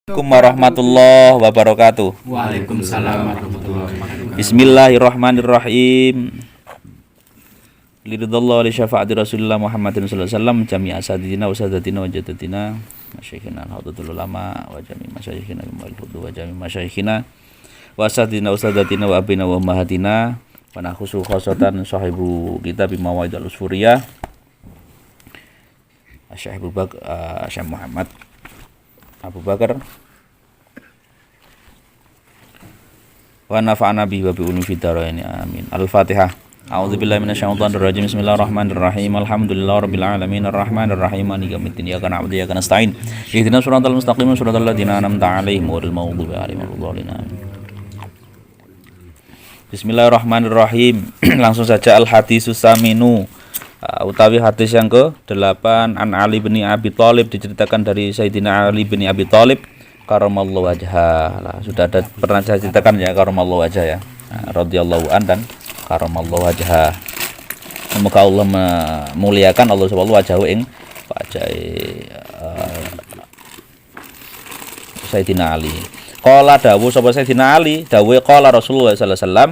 Assalamualaikum warahmatullahi wabarakatuh. Waalaikumsalam warahmatullahi wabarakatuh. Bismillahirrahmanirrahim. Liridallahu li syafaati Rasulullah Muhammadin sallallahu alaihi wasallam jami asadina wa sadatina wa jadatina masyayikhina al-hadatul ulama wa jami masyayikhina al-hudu wa jami masyayikhina wa asadina wa sadatina wa abina wa ummahatina wa nakhusu khosatan sahibu kitab Mawaidul Usfuriyah Syekh Muhammad Abu Bakar wa nafa'ana bihi wa bi ulumi fid dharain amin. Al-Fatihah. A'udzubillahi minasyaitonir rajim. Bismillahirrahmanirrahim. Alhamdulillahirabbil alamin arrahmanir rahim maliki yaumiddin. Iyyaka na'budu wa iyyaka nasta'in. Ihdinas siratal mustaqim siratal ladzina an'amta 'alaihim ghairil maghdubi 'alaihim waladdallin. Bismillahirrahmanirrahim. Langsung saja al-hadisus saminu. Utawi hadis yang ke-8 an Ali bin Abi Thalib, diceritakan dari Sayyidina Ali bin Abi Thalib karamallahu wajhah. Sudah ada pernah saya ceritakan ya karamallahu wajhah ya. Radhiyallahu an dan karamallahu wajhah. Semoga Allah memuliakan Allah subhanahu wajhahu ing wajah Sayyidina Ali. Qala dawuh sapa Sayyidina Ali, dawuhe qala Rasulullah sallallahu alaihi wasallam,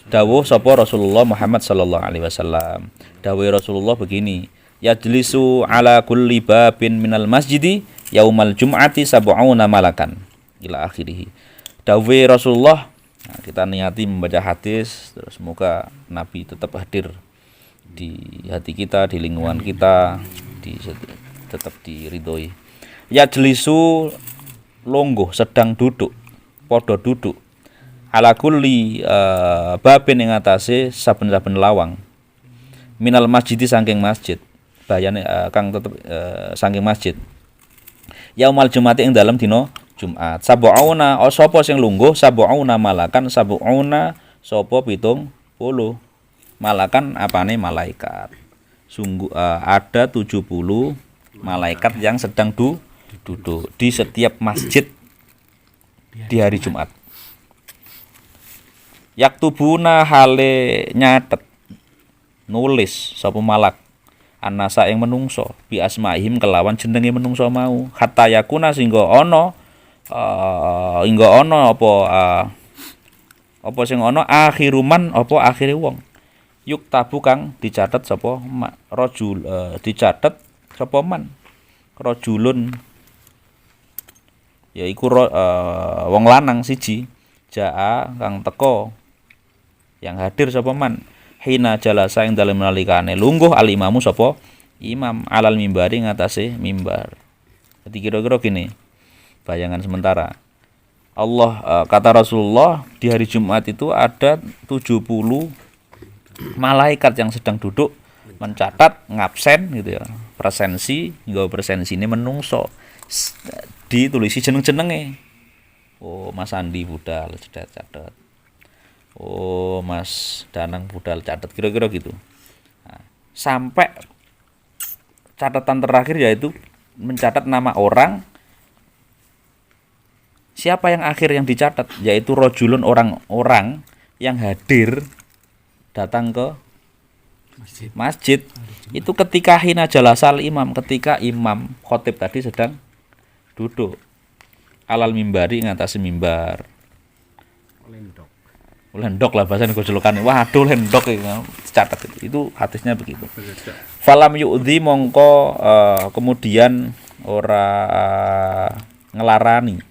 dawuh sapa Rasulullah Muhammad sallallahu alaihi wasallam. Dawuh Rasulullah begini, yajlisu ala kulli babin minal masjidi yaumal jum'ati sab'una malakan ila akhirih. Dawuh Rasulullah, nah, kita niati membaca hadis terus semoga Nabi tetap hadir di hati kita, di lingkungan kita, tetap diridhoi. Yajlisu longgo, sedang duduk, podo duduk, ala kulli babin ing atase saben-saben lawang minal masjidi saking masjid, bayane kang tetep saking masjid. Yaumal jumati ing dalem dina Jumat. Sabu'una sapa sing lungguh, sabu'una malakan, sabu'una sapa 70 malakan apane malaikat. Sungguh ada 70 malaikat yang sedang duduk di setiap masjid di hari Jumat. Yaktubuna hale nyatet, nulis sapa malak anasa ing menungso bi asmaihim kelawan jenenge menungso mau, hatta yakuna singgo ana apa sing ana akhiruman apa akhire wong, yuk tabu kang dicatet sapa rajul, dicatet sapa man rajulun yaiku wong lanang siji, jaa kang teko yang hadir sapa man hina jalasa ing dalem nalikane lungguh al imamu sapa imam alal mimbari ngatasé mimbar. Jadi kira-kira gini, bayangan sementara. Allah kata Rasulullah di hari Jumat itu ada 70 malaikat yang sedang duduk mencatat ngabsen gitu ya. Presensi, nggawa presensine menungso. Ditulisi jeneng-jenenge. Oh, Mas Andi budal catet. Oh, Mas Danang budal catat, kira-kira gitu. Nah, sampai catatan terakhir yaitu mencatat nama orang, siapa yang akhir yang dicatat, yaitu rojulun, orang-orang yang hadir datang ke masjid. Itu ketika hina jalasal imam, ketika imam khotib tadi sedang duduk alal mimbari ngatasi mimbar. Lendok lah bahasanya gojolokan. Waduh lendok ya, catat itu hadisnya begitu. Falam yu'dhi mongko kemudian ora ngelarani,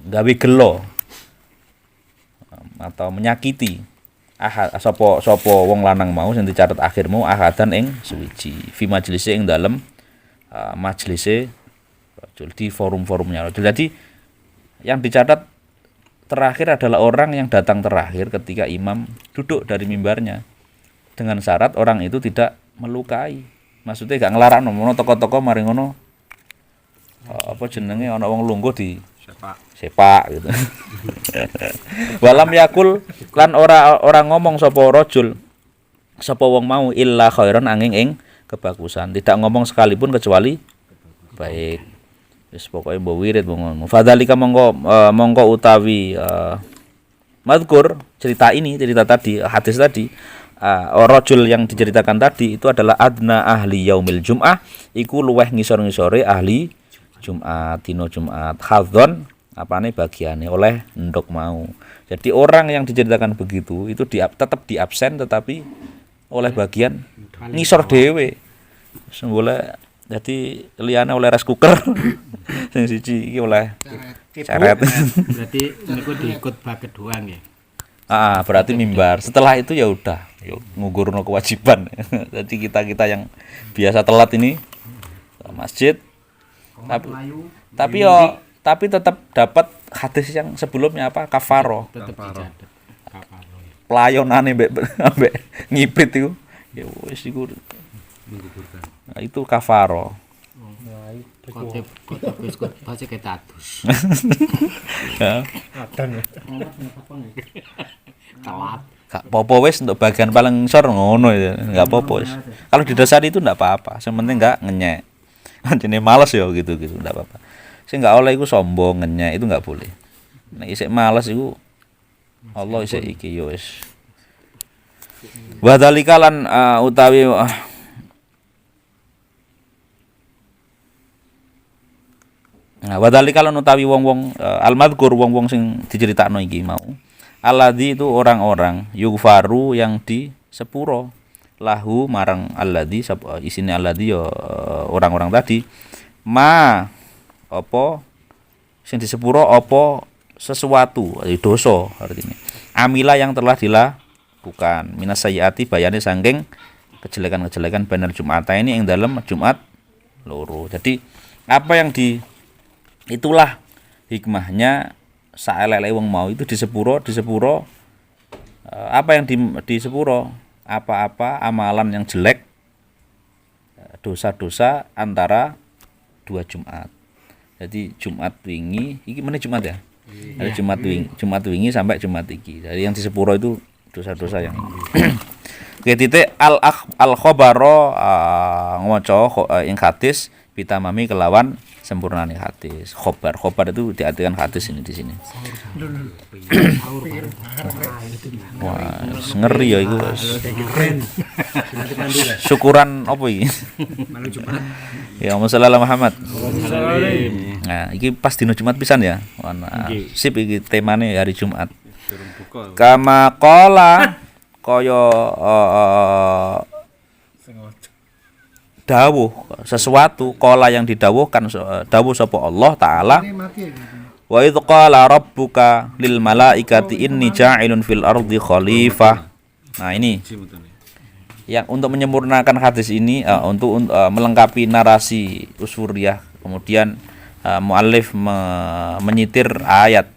gawe gelo atau menyakiti sapa wong lanang mau sing dicatat akhir mau ahadan ing suwiji fi majlise ing dalem majlise rajul, di forum-forumnya rajul. Jadi yang dicatat terakhir adalah orang yang datang terakhir ketika imam duduk dari mimbarnya, dengan syarat orang itu tidak melukai. Maksudnya gak ngelarakno ngono toko-toko mari ngono apa jenenge ana wong lungguh di sepak gitu. Walam yakul lan ora ngomong sapa rajul sapa wong mau illa khairan angin ing kebagusan, tidak ngomong sekalipun kecuali baik. Wis pokoke mbok wirid ngono. Fadzalika mongko utawi mazkur cerita tadi, hadis tadi rajul yang diceritakan tadi itu adalah adna ahli yaumil jum'ah, iku luweh ngisor-ngisore ahli Jumat, dino Jumat. Hadzon apane bagiane oleh ndok mau. Jadi orang yang diceritakan begitu itu tetap di absen tetapi oleh bagian ngisor dhewe. Sembole jadi liyane oleh rice cooker. Sing siji iki oleh ceret. Berarti niku diikut bucket doang ya. Berarti mimbar. Setelah itu ya udah, ngugurno kewajiban. Jadi kita yang biasa telat ini ke masjid, tapi tetap dapat hadis yang sebelumnya apa? Kafaro. Tetap dicatat. Kafaro. Pelayonane mbek ngiprit iku. Ya wis iku. Nah, itu kafaro. Kotip biskut baca ketatus. Ya. Telat. Gak apa-apa wis untuk bagian paling ngisor ngono ya. Enggak apa-apa wis. Kalau didasari itu enggak apa-apa. Yang penting enggak ngenyek. Anjene males ya gitu-gitu enggak apa-apa. Sing enggak oleh iku sombong ngenyek itu enggak boleh. Nek isih males iku Allah isih iki ya wis. Wa dzalika lan utawi wadhalika lan utawi wong-wong al-madhkur wong-wong sing diceritakno iki mau. Alladzi itu orang-orang yughfaru yang disepuro lahu marang alladzi isine alladzi ya orang-orang tadi ma apa sing disepuro apa sesuatu dosa artinya. Amila yang telah dilakukan minas sayyiati bayane saking kejelekan-kejelekan bener Jumata ini yang dalam Jumat loro. Jadi apa yang itulah hikmahnya saelele wong mau itu disepuro apa yang disepuro apa-apa amalan yang jelek dosa-dosa antara dua Jumat. Jadi Jumat wingi iki meneh Jumat ya. Ada Jumat wingi sampai Jumat iki. Jadi yang disepuro itu dosa-dosa yang Oke titik al khabaro ngoco ing hadis bitamami kelawan sempurnane hadis. Khobar itu diartikan hadis ini di sini. Wah, ngeri ya iku. Syukuran apa iki? Ya Muhammad Muhammad. Nah, iki pas dino Jumat pisan ya. Nah, sip iki temane hari Jumat. Kama qala kaya dawuh sesuatu qala yang didawuhkan dawuh sapa Allah taala wa idz qala rabbuka lil malaikati inni ja'ilun fil ardi khalifah. Nah ini yang untuk menyempurnakan hadis ini untuk melengkapi narasi usfuriyah kemudian muallif menyitir ayat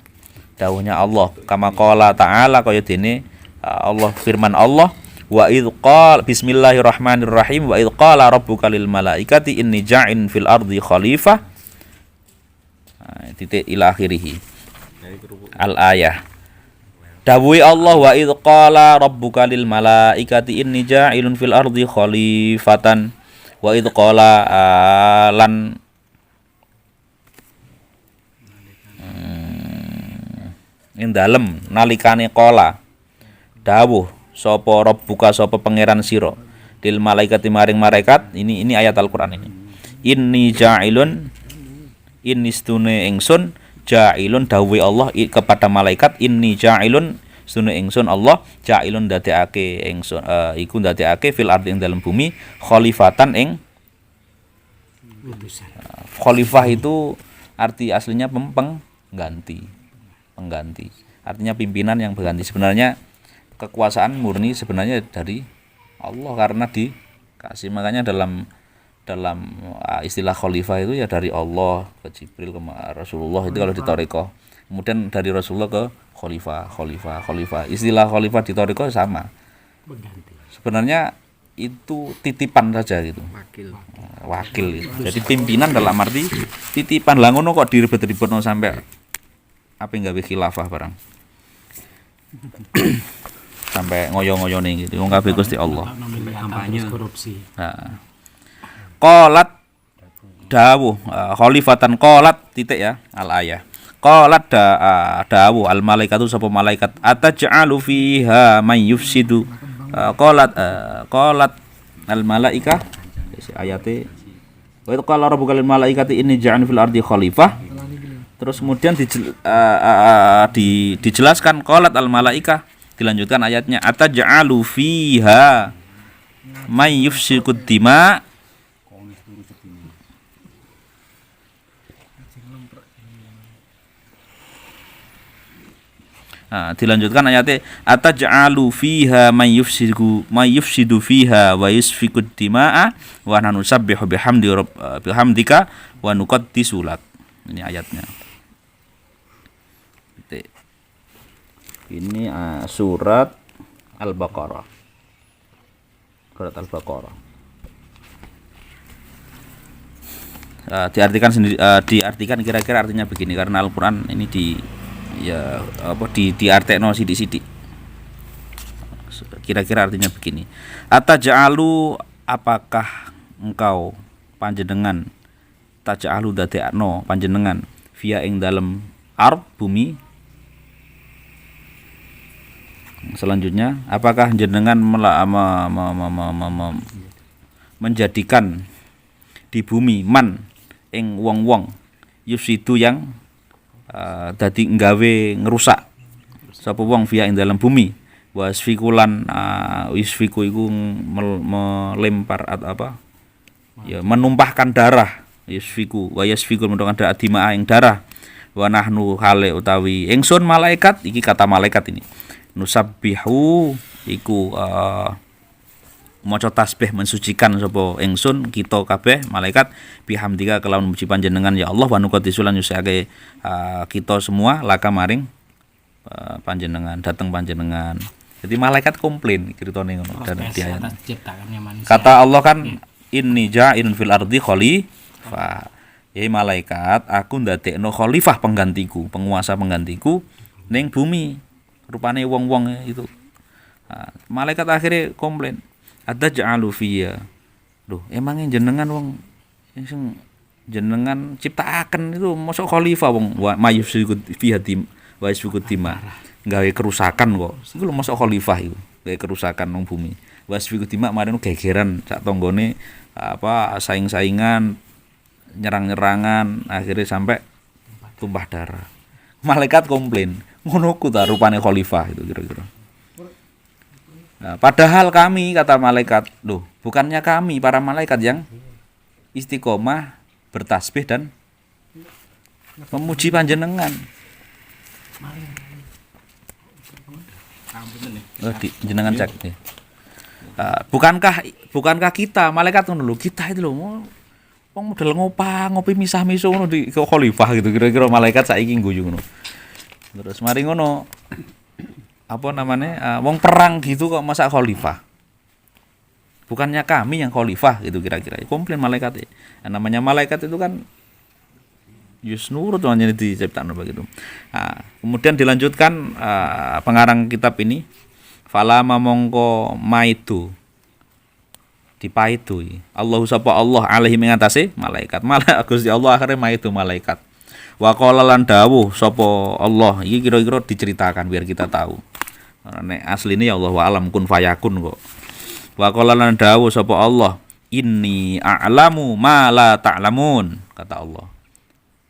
dawuhnya Allah kama qala ta'ala kaya dene Allah firman Allah wa idz qala bismillahirrahmanirrahim wa idz qala rabbuka lil malaikati inni ja'in fil ardi khalifah titik ila akhirih al ayah dawuhi Allah wa idz qala rabbuka lil malaikati inni ja'ilun fil ardi khalifatan wa idz qala lan ing dalem nalikane qala dawuh sapa rabbuka sapa pangeran sira lil malaikati maring malaikat ini ayat Al-Qur'an ini inni ja'ilun inni stune ingsun ja'ilun dawuhi Allah kepada malaikat inni ja'ilun stune ingsun Allah ja'ilun dadekake ingsun iku dadekake fil ardi ing dalem bumi khalifatan ing khalifah itu arti aslinya pengganti artinya pimpinan yang berganti. Sebenarnya kekuasaan murni sebenarnya dari Allah karena dikasih, makanya dalam istilah khalifah itu ya dari Allah ke Jibril ke Rasulullah itu kalau di Thariqah, kemudian dari Rasulullah ke khalifah. Istilah khalifah di Thariqah sama. Sebenarnya itu titipan saja gitu. Wakil gitu. Jadi pimpinan dalam arti titipan. Lah ngono kok diribet-ribetno sampai apa nggawe khilafah barang. Sampai ngoyo-ngoyone gitu. Wong kabeh Gusti Allah. Kampanye korupsi. Nah. Qalat dawuh khalifatan qalat titik ya al ayah. Qalat dawuh al malaikatu sapa malaikat ataj'alu fiha may yufsidu qalat al malaikah ayate wa itu qala rabbuka lil malaikati inni ja'alun fil ardi khalifah. Terus kemudian dijelaskan qalat al malaikah, dilanjutkan ayatnya ataj'alu fiha may yufsiku dima. Dilanjutkan ayatnya ataj'alu fiha may yufsidu fiha wa yusfiku dima'a wa nahnu nusabbihu bihamdika wa nuqaddisu lak. Ini ayatnya. Ini surat Al-Baqarah. Surat Al-Baqarah. Diartikan kira-kira artinya begini, karena Al-Qur'an ini diartekno sithik-sithik. Kira-kira artinya begini. Ataj'alu, apakah engkau panjenengan taj'alu dadekno panjenengan via ing dalem ard bumi. Selanjutnya, apakah jenengan menjadikan di bumi man ing wong-wong yufsidu yang dadi nggawe ngerusak sapa wong via ing dalam bumi wasfikulan isfiku iku melempar atau apa ya menumpahkan darah yusfiku wa yasfiku menumpahkan darah dimaa ing darah wa nahnu hale utawi ingsun malaikat iki kata malaikat ini nusabbihu iku maca tasbih mensucikan sapa ingsun kita kabeh malaikat bihamdika kelawan muji panjenengan ya Allah wa nuqaddisulan nyuciake kita semua laka maring panjenengan dateng panjenengan. Jadi malaikat komplain ceritane ngono dan dia kata Allah kan inni ja'ilun fil ardi khalifah. Ya malaikat aku ndadekno khalifah penggantiku, penguasa penggantiku ning bumi. Rupane wong-wong itu. Malaikat akhirnya komplain. Ataj'alu fiyya. Loh, emangnya jenengan wong sing jenengan ciptaaken itu mosok khalifah wong mayufsiku fiha dim wa yasfiku dima. Gawe kerusakan kok. Iku lho mosok khalifah iku. Gawe kerusakan nang bumi. Wa yasfiku dima marino gegeran sak tanggane saing-saingan nyerang-nyerangan akhirnya sampai tumpah darah. Malaikat komplain, ngono ku ta rupane khalifah itu kira-kira. Nah, padahal kami kata malaikat, loh, bukannya kami para malaikat yang istiqomah bertasbih dan memuji panjenengan. Jenengan cek ya. Bukankah kita malaikat ngono lho, kita itu lho wong model ngopi misah-misah ngono di khalifah gitu kira-kira malaikat saiki ngguyu ngono. Terus mari ngono apa namanya wong perang gitu kok masa khalifah. Bukannya kami yang khalifah gitu kira-kira. Komplain malaikat ya. Namanya malaikat itu kan nurut hanya diciptakan begitu. Kemudian dilanjutkan pengarang kitab ini fala mongko maitu dipaitu Allahu sapa Allah alaihi mengatasi malaikat Gusti Allah akhirnya maitu malaikat wa qala lan dawuh sapa Allah iki kira-kira diceritakan biar kita tahu nek asline ya Allah wa alam kun fayakun kok wa qala lan dawuh sapa Allah inni a'lamu ma la ta'lamun kata Allah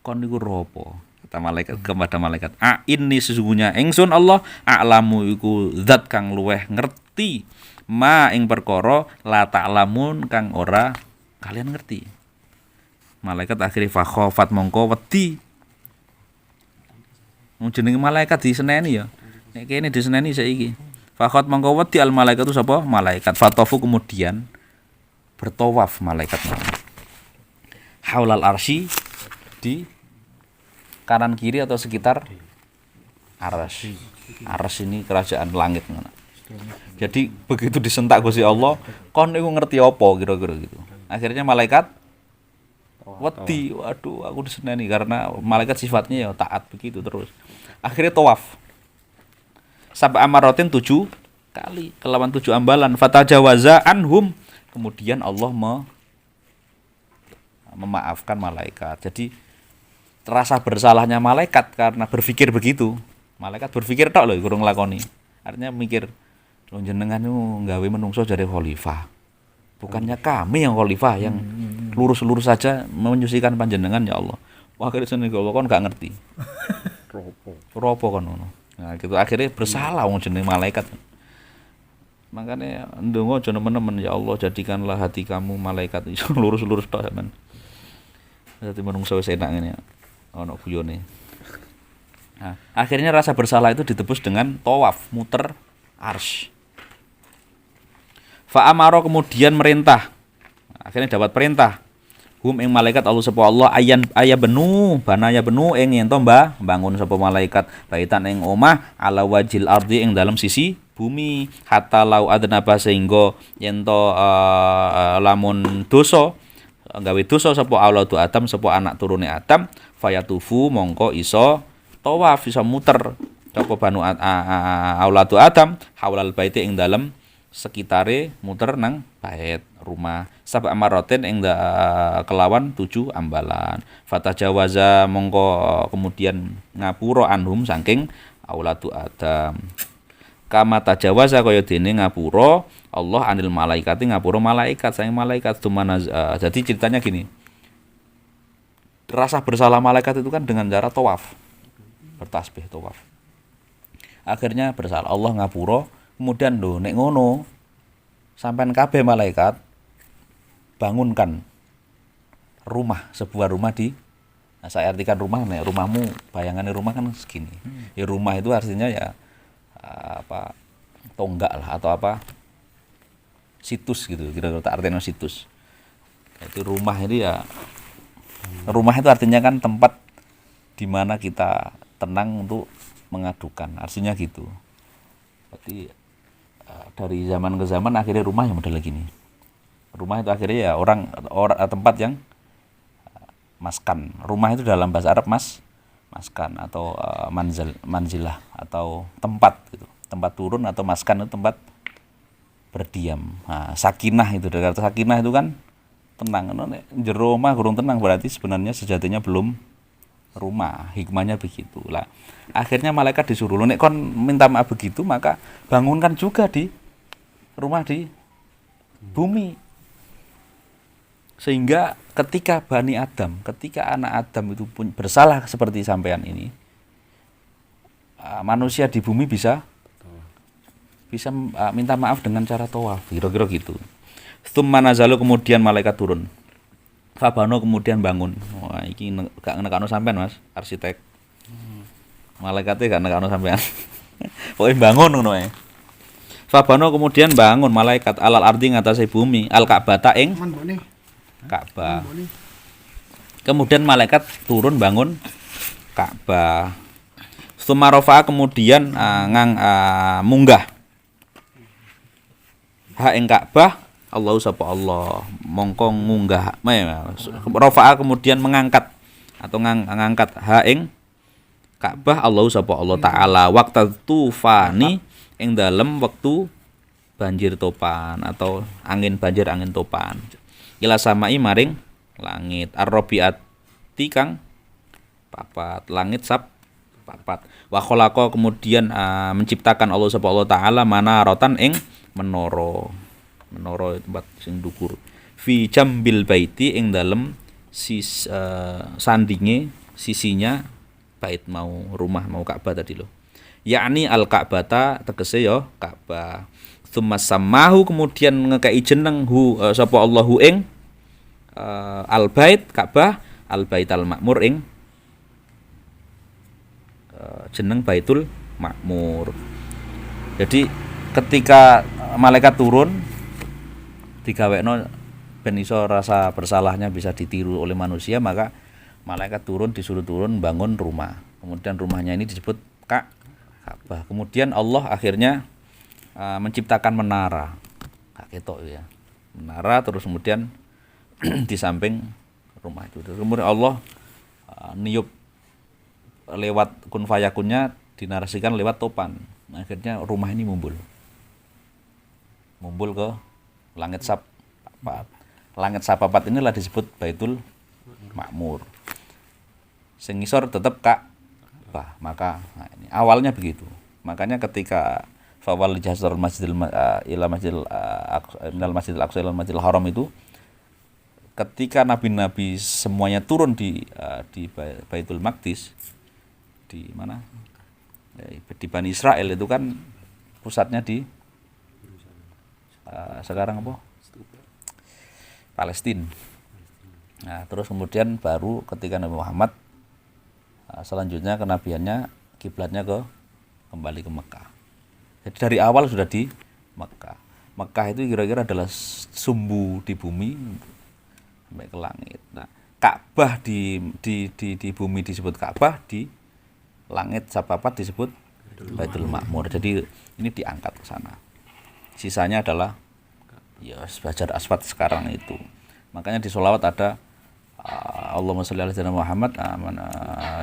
kon niku ropo kata malaikat kepada malaikat inni sesungguhnya ingsun Allah a'lamu iku zat kang luweh ngerti ma ing perkara la ta'lamun kang ora kalian ngerti. Malaikat akhire fakhofat mongko wedi. Wong jenenge malaikat diseneni ya. Nek kene diseneni saiki. Fakhot mongko wedi al malaikatu sapa? Malaikat fatafu kemudian bertawaf malaikat. Haulal arsy di kanan kiri atau sekitar arsy. Arsy ini kerajaan langit ngono. Jadi begitu disentak Gusti Allah, kon niku ngerti apa kira-kira gitu. Akhirnya malaikat wedi, waduh aku diseneni karena malaikat sifatnya ya taat begitu terus. Akhirnya tawaf. Sab'a amaratin 7 kali, kelawan 7 ambalan fatajawaza anhum. Kemudian Allah memaafkan malaikat. Jadi rasa bersalahnya malaikat karena berpikir begitu. Malaikat berpikir tok lho kurang nglakoni. Artinya mikir Jenengan itu nggawe menungso jadi khalifah. Bukannya kami yang khalifah yang lurus-lurus saja menyucikan panjenengan ya Allah. Wah, akhirnya sini Allah kan gak ngerti. Ropo kan ngono. Nah, gitu akhirnya bersalah wong jeneng malaikat. Makanya ndonga aja nemen-nemen ya Allah jadikanlah hati kamu malaikat iso lurus-lurus tok sampean. Dadi menungso wis enak ngene. Ono guyone. Nah, akhirnya rasa bersalah itu ditebus dengan tawaf, muter arsy. Fa amaro kemudian merintah. Akhirnya dapat perintah. Hum ing malaikat Allah sapa Allah aya benu banaya benu ing yen to bangun sapa malaikat baitan ing omah ala wajil ardi ing dalam sisi bumi hatta lau adnaba sehingga yen to lamun dosa gawe dosa sapa auladu Adam sapa anak turune Adam fayatufu mongko iso tawaf iso muter sapa banu auladu Adam haulal baiti ing dalam sekitare muter nang bait rumah sab'a maratin ing kelawan 7 ambalan fatajawaza mongko kemudian ngapura anhum saking auladu Adam kama tajawaza kaya dene ngapura Allah anil malaikati ngapura malaikat saking malaikat dumana jadi ceritanya gini rasa bersalah malaikat itu kan dengan cara tawaf bertasbih tawaf akhirnya bersalah Allah ngapura kemudian lho nek ngono sampean kabeh malaikat bangunkan rumah sebuah rumah saya artikan rumah nek rumahmu bayangannya rumah kan segini. Ya rumah itu artinya ya apa tonggak lah atau apa situs gitu kira-kira artinya situs. Itu rumah itu ya rumah itu artinya kan tempat di mana kita tenang untuk mengadukan artinya gitu. Berarti dari zaman ke zaman akhirnya rumah yang model gini. Rumah itu akhirnya ya orang tempat yang maskan. Rumah itu dalam bahasa Arab maskan atau manzilah atau tempat gitu. Tempat turun atau maskan itu tempat berdiam. Nah, sakinah itu dari kata sakinah itu kan tenang. Jero omah kurang tenang berarti sebenarnya sejatinya belum rumah. Hikmahnya begitu lah. Akhirnya malaikat disuruh nek kon minta maaf begitu maka bangunkan juga di rumah di bumi. Sehingga ketika Bani Adam, ketika anak Adam itu pun bersalah seperti sampean ini, manusia di bumi bisa minta maaf dengan cara tawaf, kira-kira gitu. Tsumma nazalu kemudian malaikat turun. Fabano kemudian bangun. Wah, iki gak nekakno sampean Mas, arsitek. Malaikatnya gak nekakno sampean. Pokoke bangun ngono ae. Fabano kemudian bangun malaikat alal ardi ngatasé bumi, al Ka'bah ing Ka'bah. Kemudian malaikat turun bangun Ka'bah. Sumarofa kemudian munggah. Ha ing Ka'bah Allah sapa Allah mongko ngunggah. Rafa'a kemudian mengangkat atau ngangkat ha ing Ka'bah Allah sapa Allah taala waqtu tufani ing dalem wektu banjir topan atau angin banjir angin topan. Ila samai maring langit ar-rabiati kang papat langit papat wa khalaqa kemudian menciptakan Allah subhanahu wa taala manaratan ing menara tempat sing dhuwur fi jambil baiti ing dalem sandinge sisinya bait mau rumah mau Ka'bah tadi lho yakni al-Ka'bata tegese ya Ka'bah tsumma samahu kemudian ngekei jeneng sapa Allahu ing al-bait Ka'bah al-baital makmur ing jeneng Baitul Makmur. Jadi ketika malaikat turun digawekno ben iso rasa bersalahnya bisa ditiru oleh manusia maka malaikat disuruh turun bangun rumah. Kemudian rumahnya ini disebut Ka'bah. Kemudian Allah akhirnya menciptakan menara. Kak ketok ya. Menara terus kemudian di samping rumah itu. Kemudian Allah niup lewat kun fayakunnya dinarasikan lewat topan. Akhirnya rumah ini mumbul ke langit sapapat. Langit sapapat inilah disebut Baitul Makmur. Sing ngisor tetep Ka'bah. Maka ini awalnya begitu. Makanya ketika fawal jasrul ila masjidil minal masjidil aqsa ila masjidil haram itu ketika nabi-nabi semuanya turun di Baitul Maqdis di mana? Di Bani Israel itu kan pusatnya di sekarang apa? Palestina. Nah, terus kemudian baru ketika Nabi Muhammad selanjutnya kenabiannya kiblatnya kembali ke Mekah. Jadi dari awal sudah di Mekah. Mekah itu kira-kira adalah sumbu di bumi sampai ke langit. Nah, Ka'bah di bumi disebut Ka'bah, di langit Sapapat disebut Baitul Ma'mur. Jadi ini diangkat ke sana. Sisanya adalah ya Hajar Aswad sekarang itu. Makanya di sholawat ada Allahumma sholli ala sayyidina Muhammad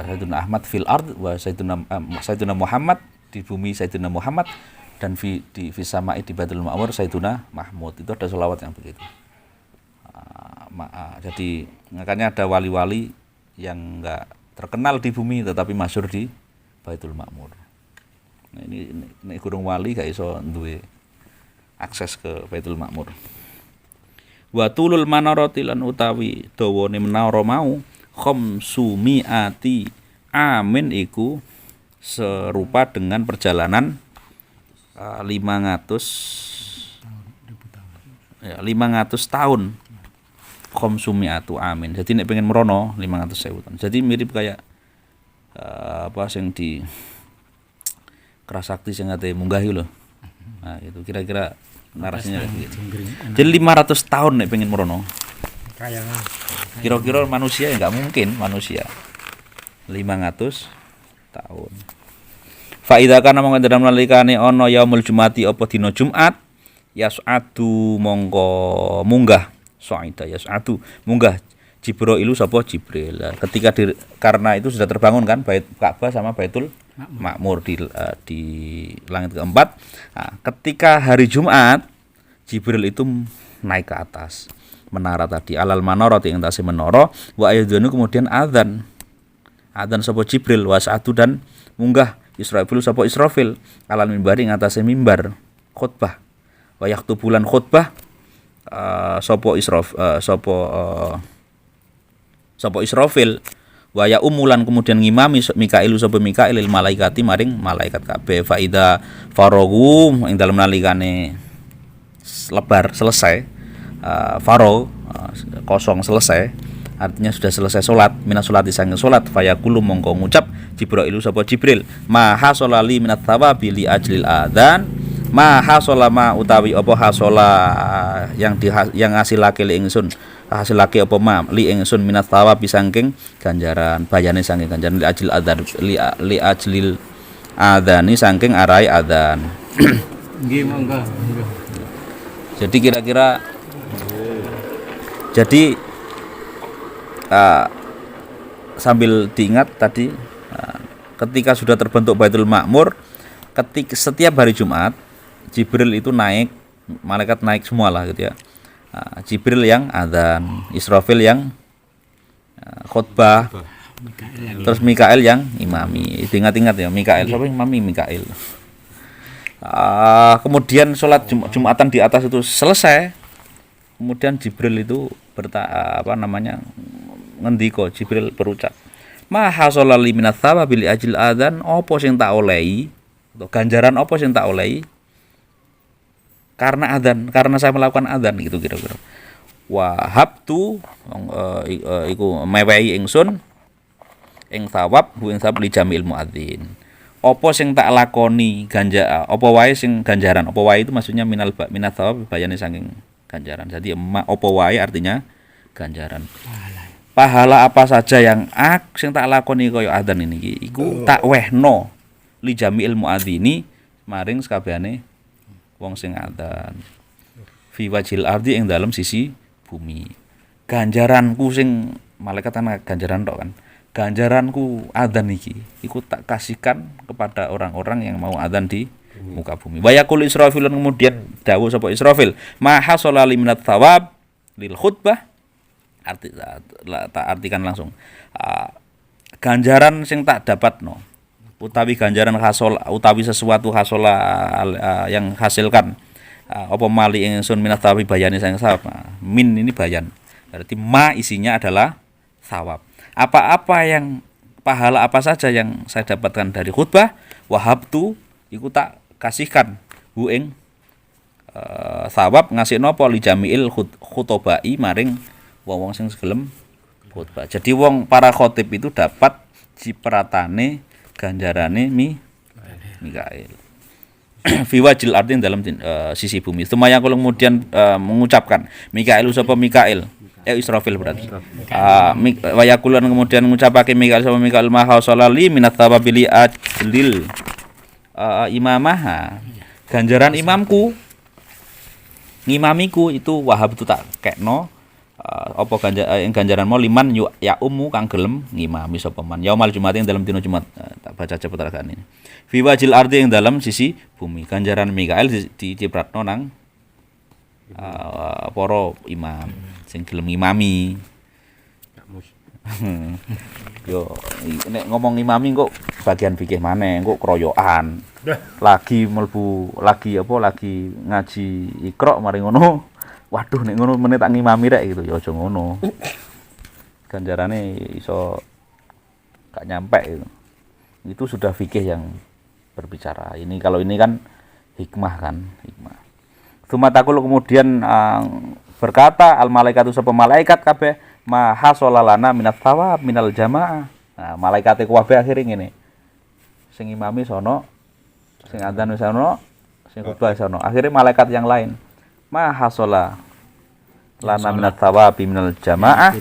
Sayyidina Ahmad fil ard wa Sayyidina Muhammad di bumi Sayyidina Muhammad dan di sama'i di Baitul Ma'mur Sayyidina Mahmud. Itu ada sholawat yang begitu. Jadi makanya ada wali-wali yang enggak terkenal di bumi tetapi masyhur di Baitul Ma'mur. Nah, ini gurung wali gak iso duwe akses ke Baitul Ma'mur. Wa tulul manarati lan utawi dawane menara mau khamsumiati amin iku serupa dengan perjalanan 500 tahun. Khamsumiatu amin. Jadi nek pengen merono 500.000 tahun. Jadi mirip kayak apa sing di Kerasakti sing ate munggah iku lho. Nah, itu kira-kira narasinya gitu. Jadi 500 tahun nek pengen merono. Kira-kira manusia ya enggak mungkin manusia. 500 tahun. Fa idza kana mongko dalam nalikane ana yaumul jumati apa dina Jumat yas'adu mongko munggah sa'ida yas'adu munggah Jibril sapa Jibril. Ketika karena itu sudah terbangun kan Bait Ka'bah sama Baitul Ma'mur di langit keempat. Nah, ketika hari Jumat Jibril itu naik ke atas menara tadi alal manarati ing tase menara wa ayadzanu kemudian adzan sapa Jibril was'atu dan munggah Israfil sapa Israfil alal mimbar ing atase mimbar khutbah wa yaktubulan khutbah sapa Israfil wa ya umulan kemudian ngimami Mikail sapa Mikail il malaikati maring malaikat kabeh faida faragu ing dalem nalikane lebar selesai kosong selesai artinya sudah selesai salat minas salati sang salat fayaqulu mongko ngucap Jibril sapa Jibril maha sholali minat thawabi li ajlil adzan maha sholama utawi apa hasola yang ngasilake li ingsun hasilake apa ma li ingsun minat thawabi saking ganjaran bayane saking ganjaran li ajlil adzan li ajlil adzani saking arai adzan. Nggih monggo. Jadi kira-kira sambil diingat tadi ketika sudah terbentuk Baitul Ma'mur ketika setiap hari Jumat Jibril itu naik malaikat naik semua lah gitu ya. Jibril yang adzan, Israfil yang khutbah, terus Mikail yang imami. Itu ingat-ingat ya Mikail. Siapa yang imami? Mikail. Kemudian sholat Jumatan di atas itu selesai. Kemudian Jibril itu ngendika Jibril berucap maha sholali minat thawabi li ajil adzan apa sing tak olehi atau ganjaran apa sing tak olehi karena adzan karena saya melakukan adzan gitu kira-kira wahabtu iku mewehi ingsun ing thawab li jamil muadzin apa sing tak lakoni apa wae sing ganjaran apa wae itu maksudnya minat thawab bayane saking ganjaran. Jadi apa wae artinya ganjaran. Pahala apa saja yang sing tak lakoni kaya adzan ini iku tak wehno li jami'il muadzini maring sakabehane wong sing adzan. Fi wajhil ardi ing dalem sisi bumi. Ganjaranku sing malaikat ana ganjaran tok kan. Ganjaranku adzan iki iku tak kasihkan kepada orang-orang yang mau adzan di muka bumi. Wa yaqul Israfil kemudian dawuh sapa Israfil, "Maha sholali minat thawab lil khutbah." Artikan langsung. Ganjaran sing tak dapatno utawi ganjaran hasol utawi sesuatu hasola yang hasilkan apa mali ingsun minat tawi bayani sang sawab. Min ini bayan. Berarti ma isinya adalah sawab. Apa-apa yang pahala apa saja yang saya dapatkan dari khutbah, wahabtu iku tak kasihkan hu ing sawab ngasih nopo li jamiil khutobai maring wong-wong sing gelem khutbah. Jadi wong para khotib itu dapat ciperatane ganjarane Mikail. Fi wajil arti dalam sisi bumi. Semaya kemudian mengucapkan Mikail sapa Mikail. Israfil berarti. Wayakulan kemudian mengucapake Mikail sapa Mikail maha sholali minat tawabili ajlil imamah. Ganjaran imamku ngimamiku itu wahab itu tak kekno apa ganjaran mau liman ya kang gelem ngimami sapa man yaumal jumat yang dalam dina Jumat. Tak baca cepet ini. Fi wajil ardi yang dalam sisi bumi. Ganjaran Mikail dicipratno nang para imam sing gelem ngimami. Yo nek ngomong ngimami kok bagian fikih maneh kok kroyokan. Lagi mlebu lagi ngaji Iqra mari ngono. Waduh nek ngono meneh tak ngimami rek gitu ya aja ngono. Ganjarane iso gak nyampe gitu. Itu sudah fikih yang berbicara. Ini kalau ini kan hikmah kan, hikmah. Sumatakul kemudian berkata al malaikatu sapa malaikat kabeh maha solalana minat thawab minal jamaah. Nah, malaikate kabeh akhire ngene. Sing imami sono, sing adzan sono, sing khutbah sono. Akhire malaikat yang lain maha sholat lana minat thawabi minal jamaah.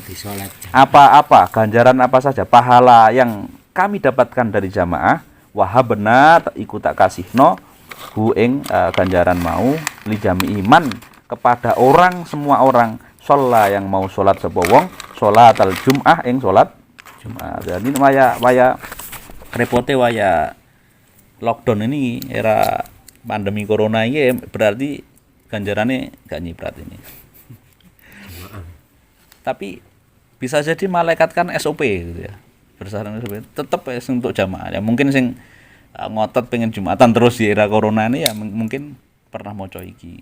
Apa-apa ganjaran apa saja pahala yang kami dapatkan dari jamaah wahabna iku tak kasihno hu ing ganjaran mau li jami iman kepada orang semua orang sholat yang mau sholat sapa wong sholatal jum'ah ing sholat Jumat. Jadi waya repote waya lockdown ini era pandemi corona ini berarti ganjarannya gak nyiprat ini. Tapi bisa jadi malaikat kan SOP gitu ya. Berdasarkan SOP tetap untuk jamaah. Ya mungkin sing ngotot pengen Jumatan terus di era corona ini ya mungkin pernah maca iki.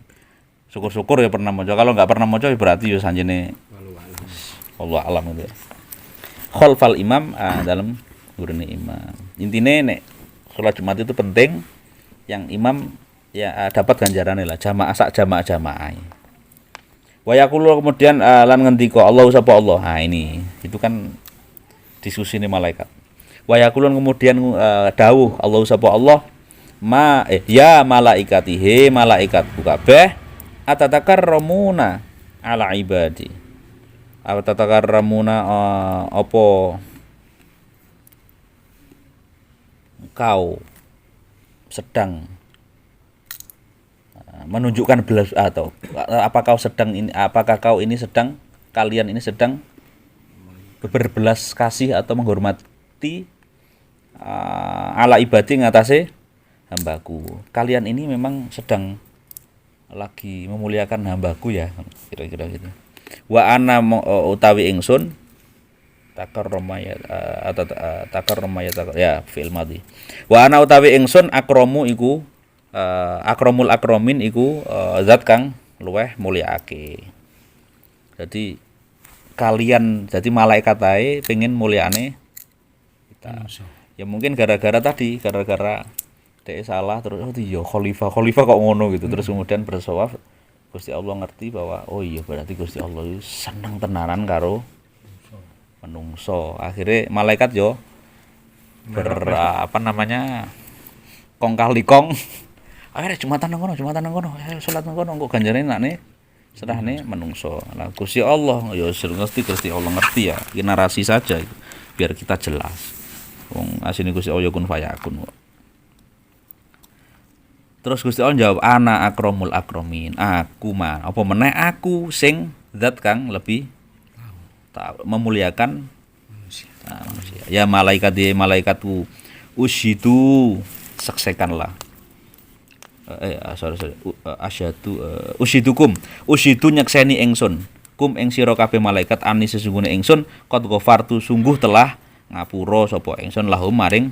Syukur-syukur ya pernah maca. Kalau enggak pernah maca ya berarti ya sanjene Allah alam gitu ya. Khalfal imam dalam gurune imam. Intine nek salat Jumat itu penting yang imam ya dapat ganjarannya lah jamaah sak jamaah. Wa yaqulu kemudian lan ngendika Allah sapa Allah. Nah ini itu kan diskusi ini malaikat. Wa yaqulun kemudian dawuh Allah sapa Allah ya malaikati he malaikatku kabeh atatakarramuna ala ibadi. Atatakarramuna apa kau sedang menunjukkan belas atau apakah kalian ini sedang berbelas kasih atau menghormati ala ibadi ngatasi hambaku. Kalian ini memang sedang lagi memuliakan hambaku ya, kira-kira gitu. Wa ana utawi ingsun takarrama ya fi'il madhi. Wa ana utawi ingsun akramu iku akramul akramin iku zat kang luweh mulyaake. Jadi kalian jadi malaikat ae pengen mulyane kita. Ya mungkin gara-gara dhek salah terus iya khalifah kok ngono gitu. Terus kemudian bersawaf Gusti Allah ngerti bahwa oh iya berarti Gusti Allah itu seneng tenanan karo menungso. Akhirnya malaikat yo kong kali kong. Akhirnya Jumatan nang kono, salat nang kono kok ganjarane nakne serahne menungso. Lah Gusti Allah ya Gusti Allah ngerti ya. Iki narasi saja itu, biar kita jelas. Wong asine Gusti Allah kun fayakun kok. Terus Gusti Allah jawab ana akramul akramin. Aku man, apa meneh aku sing zat kang lebih memuliakan manusia. Ya malaikatku usyidu saksekanlah. Asyadu usyidukum usyidu nyekseni ingsun kum ing sira kabeh malaikat ani sesungguhne ingsun qad ghafartu sungguh telah ngapura sapa ingsun lahum maring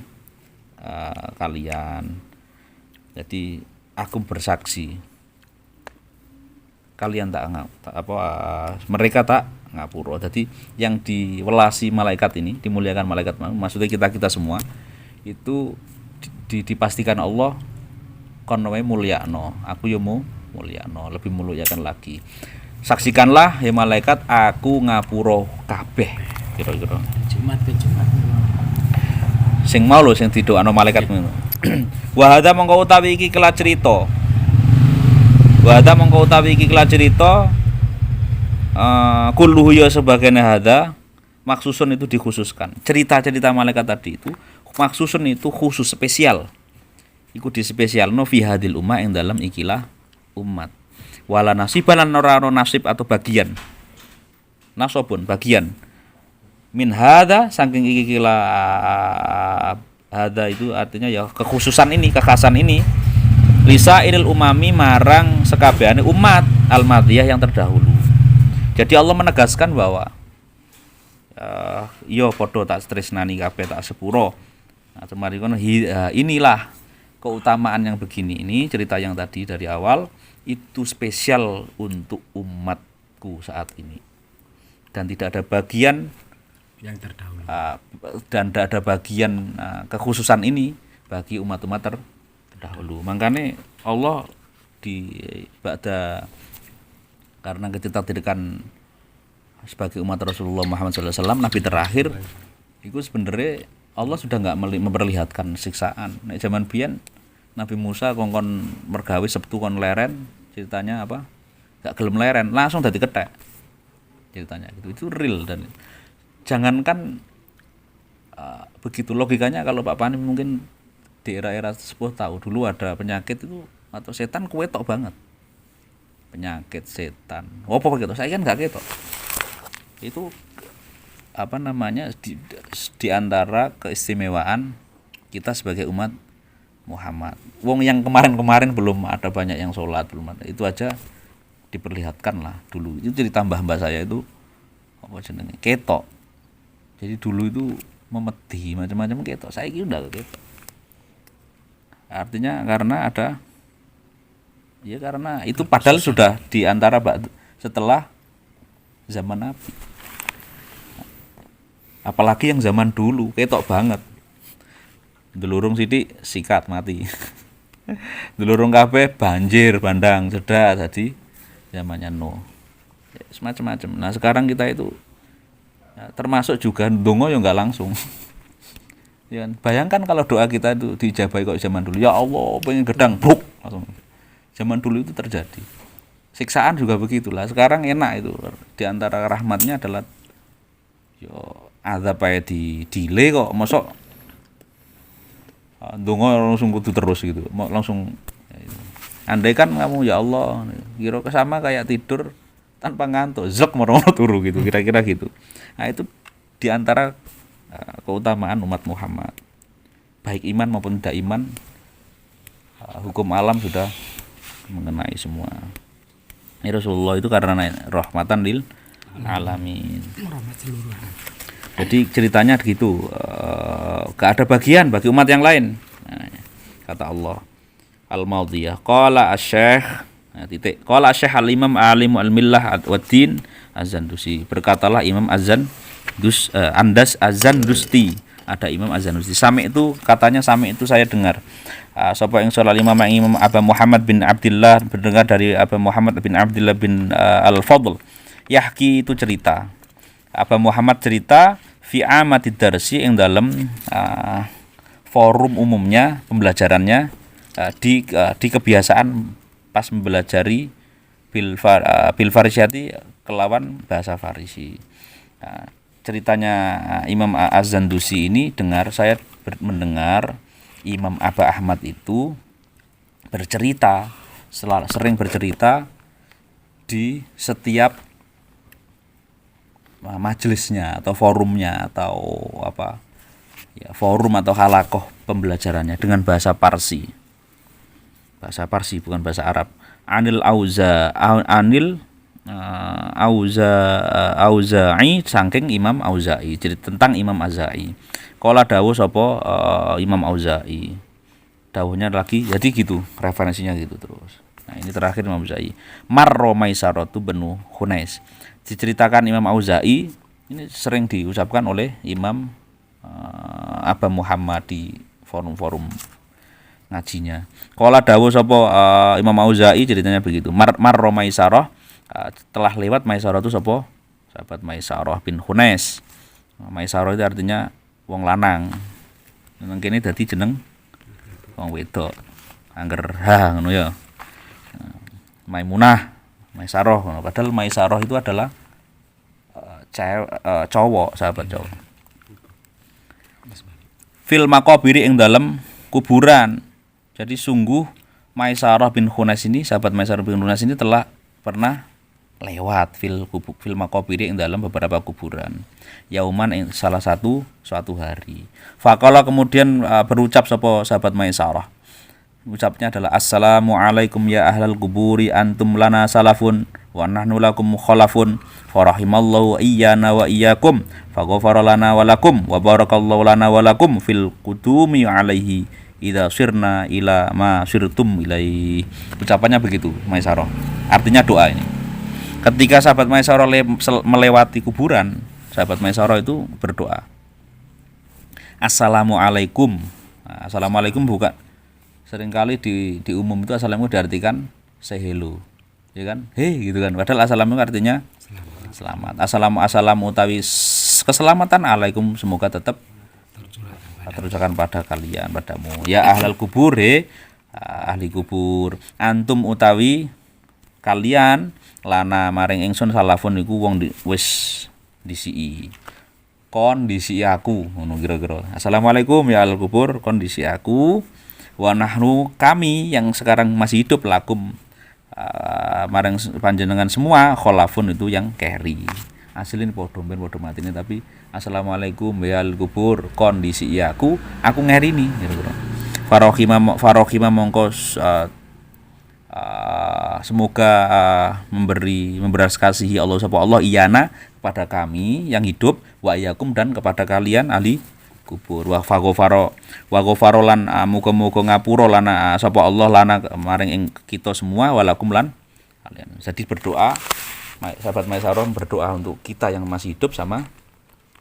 kalian. Jadi aku bersaksi kalian mereka tak ngapura. Jadi yang diwelasi malaikat ini, dimuliakan malaikat, maksudnya kita semua itu dipastikan Allah kon wae mulyakno, aku yo mau mulyakno, lebih muliakan lagi. Saksikanlah ya malaikat, aku ngapura kabeh. Kira-kira Jumat. sing mau lho sing didokano malaikat ngono. Wa hadza mongko utawi iki kela cerita. Kulluhu ya sebagian hadza maksusun itu dikhususkan. Cerita-cerita malaikat tadi itu maksusun itu khusus spesial. Iku di spesial no fi hadil ummah yang dalam ikilah umat. Wala nasiban ora nasib atau bagian. Nasobun bagian. Min hadza saking iki kila hadza itu artinya ya kekhususan ini, kekhasan ini lisa iril umami marang sekabehane umat al-madiyah yang terdahulu. Jadi Allah menegaskan bahwa yo padha tak tresnani kabeh tak sepuro. Nah, kemarin kono inilah keutamaan yang begini ini, cerita yang tadi dari awal itu spesial untuk umatku saat ini. Dan tidak ada bagian Yang terdahulu. Dan tidak ada bagian kekhususan ini bagi umat-umat terdahulu. Makanya Allah karena kita dirikan sebagai umat Rasulullah Muhammad SAW, Nabi terakhir, itu sebenarnya Allah sudah nggak memperlihatkan siksaan. Nek zaman biyen Nabi Musa kongkon mergawe Sabtu kon leren, ceritanya apa? Gak gelem leren, langsung dadi kethek. Ceritanya gitu. Itu real. Dan jangankan begitu logikanya, kalau Pak Pani mungkin di era-era 10 tahun dulu ada penyakit itu atau setan kuetok banget. Penyakit setan. Apa begitu? Saya kan gak ketok. Itu apa namanya di antara keistimewaan kita sebagai umat Muhammad. Wong yang kemarin belum ada banyak yang sholat, belum ada. Itu aja diperlihatkan lah dulu. Itu jadi tambah mbak saya itu apa jenenge? Ketok. Jadi dulu itu memedhi macam-macam ketok. Saya kira udah ketok. Artinya karena itu padahal sudah di antara setelah zaman Nabi. Apalagi yang zaman dulu ketok banget. Delurung sithik sikat mati. Delurung kabeh banjir bandang sedah tadi zamannya Nuh. Semacam-macam. Nah, sekarang kita itu termasuk juga ndonga ya enggak langsung. Ya, bayangkan kalau doa kita itu diijabahi kok zaman dulu. Ya Allah, pengen gedang bruk langsung. Zaman dulu itu terjadi. Siksaan juga begitulah. Sekarang enak itu. Di antara rahmatnya adalah yo azab ae di delay kok mosok ndonga langsung kudu terus gitu. Langsung ya itu. Andai kan kamu ya Allah kira sama kayak tidur tanpa ngantuk, zek moro-moro turu gitu, kira-kira gitu. Nah, itu di antara keutamaan umat Muhammad. Baik iman maupun tidak iman, hukum alam sudah mengenai semua. Ini Rasulullah itu karena rahmatan lil alamin. Rahmat seluruh alam. Jadi ceritanya gitu, gak ada bagian bagi umat yang lain. Nah, kata Allah Al-Maudiyah. Qala asy-syekh Qala asy-syekh al-imam alim al-millah wad-din Az-Zandusi. Berkatalah Imam Andas Az-Zandusti. Ada Imam Az-Zandusti. Sami itu katanya saya dengar. Sapa yang sholat Imam Abu Muhammad bin Abdullah mendengar dari Abu Muhammad bin Abdullah bin Al-Fadl. Yahki itu cerita. Abu Muhammad cerita fi amatid darsi yang dalam forum umumnya pembelajarannya di kebiasaan pas mempelajari bil Farisyati kelawan bahasa Farisi. Ceritanya Imam Az-Zandusi ini saya mendengar Imam Aba Ahmad itu sering bercerita di setiap majelisnya atau forumnya atau apa ya, forum atau halakoh pembelajarannya dengan bahasa Parsi bukan bahasa Arab. Auza'i saking Imam Auza'i, jadi tentang Imam Auza'i. Qala dawuh sapa Imam Auza'i. Dawuhnya lagi jadi gitu, referensinya gitu terus. Nah, ini terakhir Imam Auza'i. Marra Maisaratu benu Hunais. Diceritakan Imam Auza'i, ini sering diucapkan oleh Imam Aba Muhammad di forum-forum ngajinya. Qala dawuh sapa Imam Auza'i ceritanya begitu. Marra Maisarah, telah lewat Maisarah itu sapa? Sahabat Maisarah bin Hunais. Maisarah itu artinya wong lanang. Nang kene dadi jeneng wong wedok. Angger ngono ya. Maimunah, Maisarah. Padahal Maisarah itu adalah cowok, sahabat cowok. Fil maqabiri ing dalem kuburan. Jadi sungguh Maisarah bin Hunais ini, sahabat Maisarah bin Hunais ini telah pernah lewat fil maqabiri ing dalam beberapa kuburan. Yauman ing salah suatu hari. Faqala kemudian berucap sapa sahabat Maisarah. Ucapnya adalah assalamualaikum ya ahlal kuburi antum lana salafun wa nahnu lakum khalafun farahimallahu iyyana wa iyyakum faghfara lana wa lakum wa barakallahu lana wa lakum fil qudumi alaihi idza sirna ila ma sirtum ilaihi. Ucapannya begitu Maisarah. Artinya doa ini. Ketika sahabat Maisarah melewati kuburan, sahabat Maisarah itu berdoa. Assalamualaikum. Nah, assalamualaikum bukan seringkali di umum itu assalamu diartikan say hello, ya kan? Hei gitu kan. Padahal assalamu artinya selamat. Assalamu utawi keselamatan alaikum semoga tetap tercurahkan pada kalian padamu. Ya ahlal kubur ahli kubur. Antum utawi kalian lana maring ingsun salafun iku wong wis disii. Kondisi aku ngono kira-kira. Assalamualaikum ya ahlal kubur, kondisi aku. Wa nahnu kami yang sekarang masih hidup lakum marang panjenengan semua kholafun itu yang carry. Aslin padha mati ini tapi assalamualaikum ya al kubur kondisi aku ngeri nih kira-kira. Farohima mongko semoga memberi belas kasihi Allah sapa Allah iyana kepada kami yang hidup wa iyakum dan kepada kalian ahli kubur. Wa ghafaro lan muga-muga ngapura lan sapa Allah lana maring ing kita semua walakum lan kalian. Jadi berdoa sahabat Maisarah berdoa untuk kita yang masih hidup sama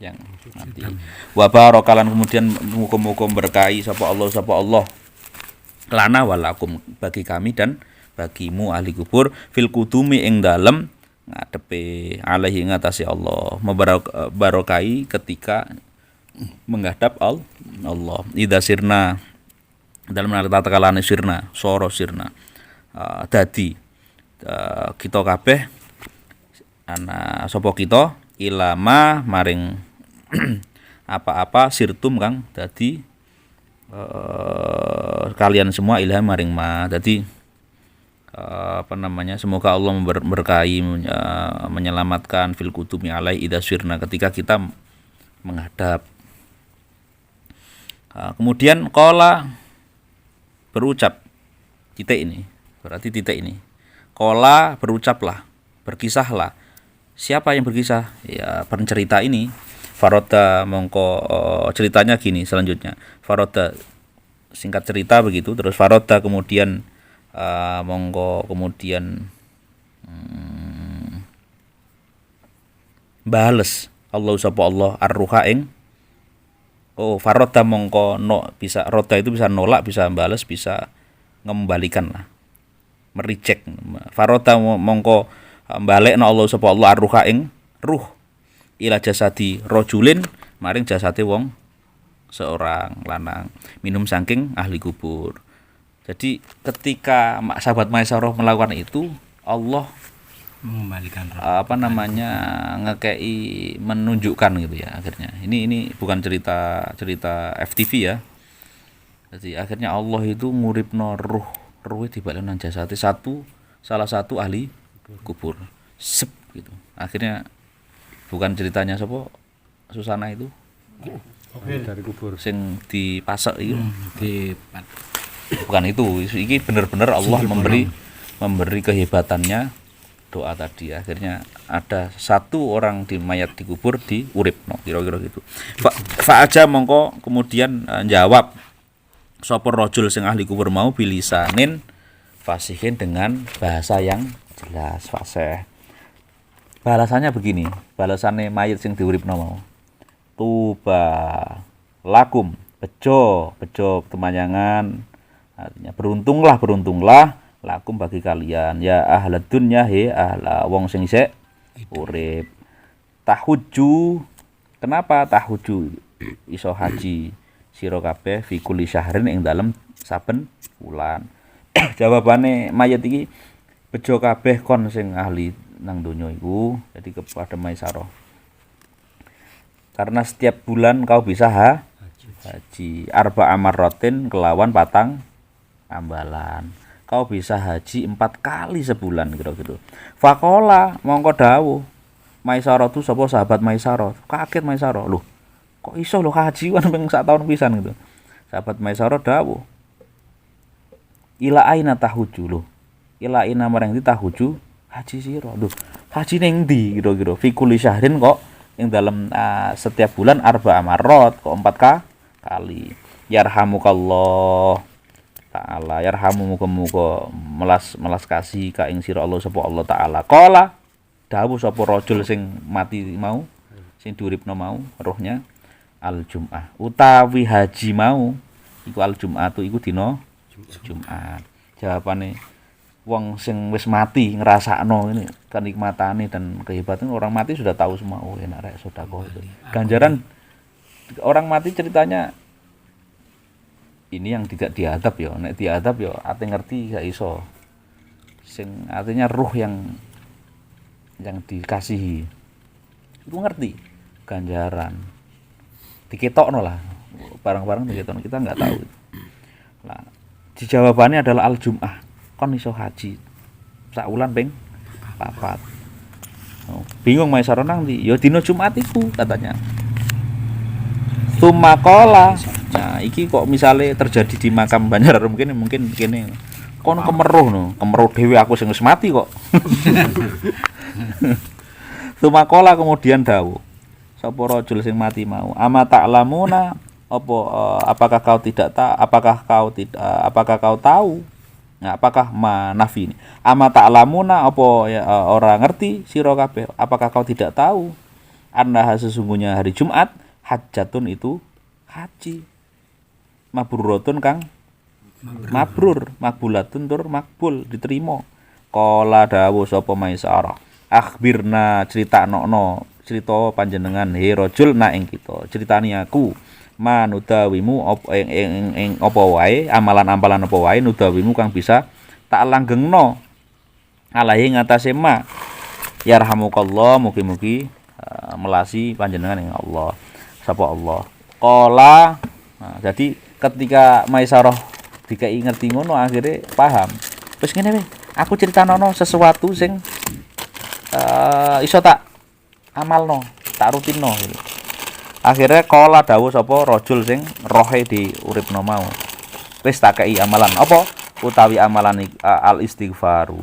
yang mati. Wa barakalan kemudian muga-muga berkahi sapa Allah lana walakum bagi kami dan bagimu ahli kubur fil kudumi ing dalem ngadepe alaihi ngatasi Allah membarokai ketika menghadap Allah. Idza sirna dalam arti kalane sirna soro sirna dadi kita kabeh ana sapa kita ilama maring apa-apa sirtum kang dadi kalian semua ilham maring ma dadi semoga Allah memberkahi menyelamatkan fil kutumi alai idza sirna ketika kita menghadap. Kemudian qala berucap titik ini berarti titik ini qala berucaplah berkisahlah. Siapa yang berkisah? Ya pencerita ini. Faroda mongko ceritanya gini selanjutnya. Faroda singkat cerita begitu terus faroda kemudian mongko kemudian bales Allah sapa Allah ar-ruha ing faroda mongko bisa roda itu bisa nolak, bisa bales, bisa ngembalikan lah. Mereject. Faroda mongko balekna Allah sapa Allah ar-ruha ing ruh ila jasadi rajulin maring jasate wong seorang lanang minum saking ahli kubur. Jadi ketika sahabat Maisarah melakukan itu Allah mengembalikan ngekei menunjukkan gitu ya akhirnya. Ini bukan cerita FTV ya. Jadi akhirnya Allah itu nguripno ruh dibalik nang jasate salah satu ahli kubur. Sep gitu. Akhirnya bukan ceritanya sapa Susana itu. dari kubur Sing dipasek itu. Bukan itu. Iki bener-bener Allah memberi kehebatannya doa tadi. Akhirnya ada satu orang di mayat dikubur diuripno kira-kira gitu. Fa aja mongko kemudian jawab sapa rajul sing ahli kubur mau bilisanin fasihin dengan bahasa yang jelas fasih. Balasannya begini, balasannya mayit sing diuripno mau. Tuba lakum, bejo temanyangan. Artinya beruntunglah lakum bagi kalian ya ahlad dunya he ahla wong sing isih urip. Tahujju, kenapa tahujju iso haji sira kabeh fi kulli syahrin ing dalem saben wulan. Jawabane mayit iki bejo kabeh kon sing ahli nang donya iku, jadi kepada Maisarah. Karena setiap bulan kau bisa haji arba amarrotin kelawan patang ambalan. Kau bisa haji 4 kali sebulan kira-kira. Fakola mongko dawuh Maisarah tu sapa sahabat Maisarah. Kaget Maisarah, loh kok iso lo haji kan ping sak taun pisan gitu. Sahabat Maisarah dawuh ila aina tahuju loh. Ila aina marang di tahuju haji sira. Loh, haji ning ndi kira-kira? Fi kulli syahrin kok ing dalam setiap bulan arba amarot kok 4 kali. Yarhamukallah taala, yarhamu muga-muga melas kasih ka ing sira Allah sapa Allah taala. Qala dawuh sapa rajul sing mati mau, sing diuripno mau rohnya al Jum'ah. Utawi haji mau iku al Jum'atu iku dina Jumat. Jawabane wong sing wis mati ngrasakno ini kenikmatane dan kehebatan orang mati sudah tahu semua. Oh enak rek sedekah itu. Ganjaran orang mati ceritanya ini yang tidak diadab ya. Nek diadab ya ate ngerti gak iso. Sing artinya ruh yang dikasihi itu ngerti ganjaran. Diketokno lah. Barang-barang diketokno kita enggak tahu. Nah, jawabannya adalah al-Jum'ah. Kon iso haji sak wulan ping 4. Bingung Maisarah nang ndi? Ya dina Jumat iku katanya. Sumakola. Nah, iki kok misale terjadi di makam Banjar mungkin kene. Kon kemeruh no, kemeruh dhewe aku sing wis mati kok. Sumakola kemudian dawuh. Sapa rajul sing mati mau? Ama ta'lamuna apakah kau tahu? Nah, apakah manafi ini? Ama ta'lamuna apa ya, orang ngerti sira kabeh? Apakah kau tidak tahu? Annaha sesungguhnya hari Jumat hajjatun itu haji. Mabruratun kang mabrur, makbulatun tur makbul diterima. Qala dawuh sapa Maisarah. Akhbirna cerita panjenengan he rajul na ing kita. Critani aku manudawimu ing apa wae amalan-amalan apa wae nudawimu kang bisa tak langgengno alahi ngatasé ma yarhamukallah mugi-mugi melasi panjenengan ing Allah sapa Allah qala. Nah, jadi ketika Maisarah dikai ngerti ngono akhirnya paham terus ngene weh aku critanono sesuatu sing iso tak amalno tak rutinno gitu. Akhirnya kala dawuh sapa rajul sing rohe diuripno mau. Wis tak kei amalan apa? Utawi amalan al istighfaru.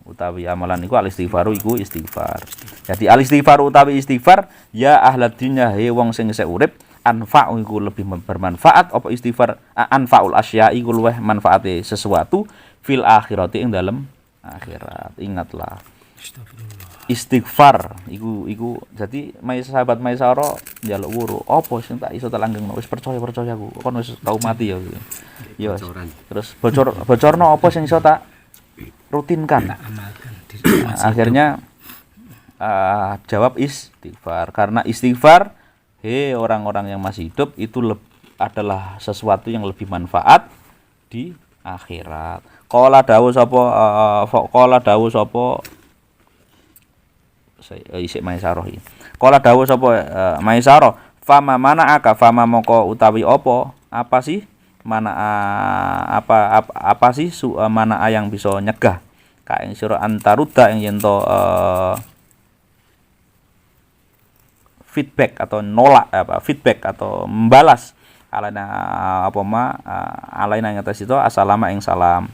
Utawi amalan iku al istighfaru iku istighfar. Jadi al istighfaru utawi istighfar ya ahlad dunya he wong sing isih urip anfa'u iku lebih bermanfaat apa istighfar anfa'ul asya iku luweh manfaate sesuatu fil akhirati ing dalem akhirat. Ingatlah. Istighfar iku jadi sahabat Maisarah njaluk wuru apa sing tak iso tak langgengno wis percaya aku kon wis tau mati ya gitu. Ya terus bocorno apa sing iso tak rutinkan akhirnya jawab istighfar karena istighfar orang-orang yang masih hidup itu adalah sesuatu yang lebih manfaat di akhirat. Qala dawuh sapa isik Maisarah iki. Kala dawuh sapa Maisarah, fama mana'aka fama moko utawi apa sih? Apa sih mana yang bisa nyegah ka ing sira antaruda ing yen to feedback atau nolak feedback atau membalas alaina alaina ing atas itu assalamu ing salam.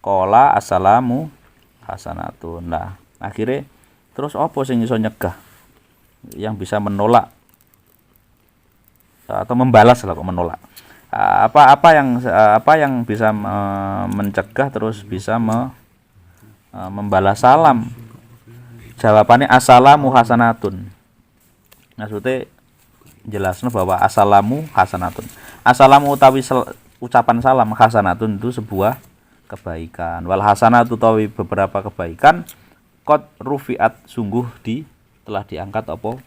Qala assalamu hasanatun. Nah, Akhirnya terus apa sing iso nyegah, yang bisa menolak atau membalas lah, kok menolak, apa yang bisa mencegah terus bisa membalas salam. Jawabannya assalamu hasanatun. Maksudnya jelasnya bahwa assalamu hasanatun. Assalamu utawi ucapan salam, hasanatun itu sebuah kebaikan. Wal hasanatu utawi beberapa kebaikan, qad rufiat sungguh telah diangkat apa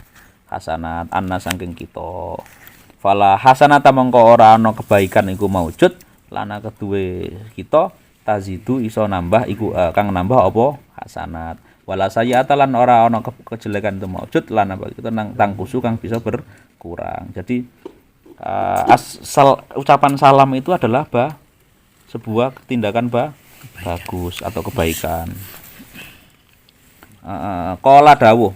hasanat anna saking kita. Fala hasanata mengko ora ana kebaikan iku maujud lana kedue kita tazidu iso nambah iku kang nambah apa hasanat. Wala sayyata lan ora ana kejelekan itu maujud lana bagi kita nang tangkusu kang bisa berkurang. Jadi ucapan salam itu adalah sebuah tindakan bagus atau kebaikan. Qala dawuh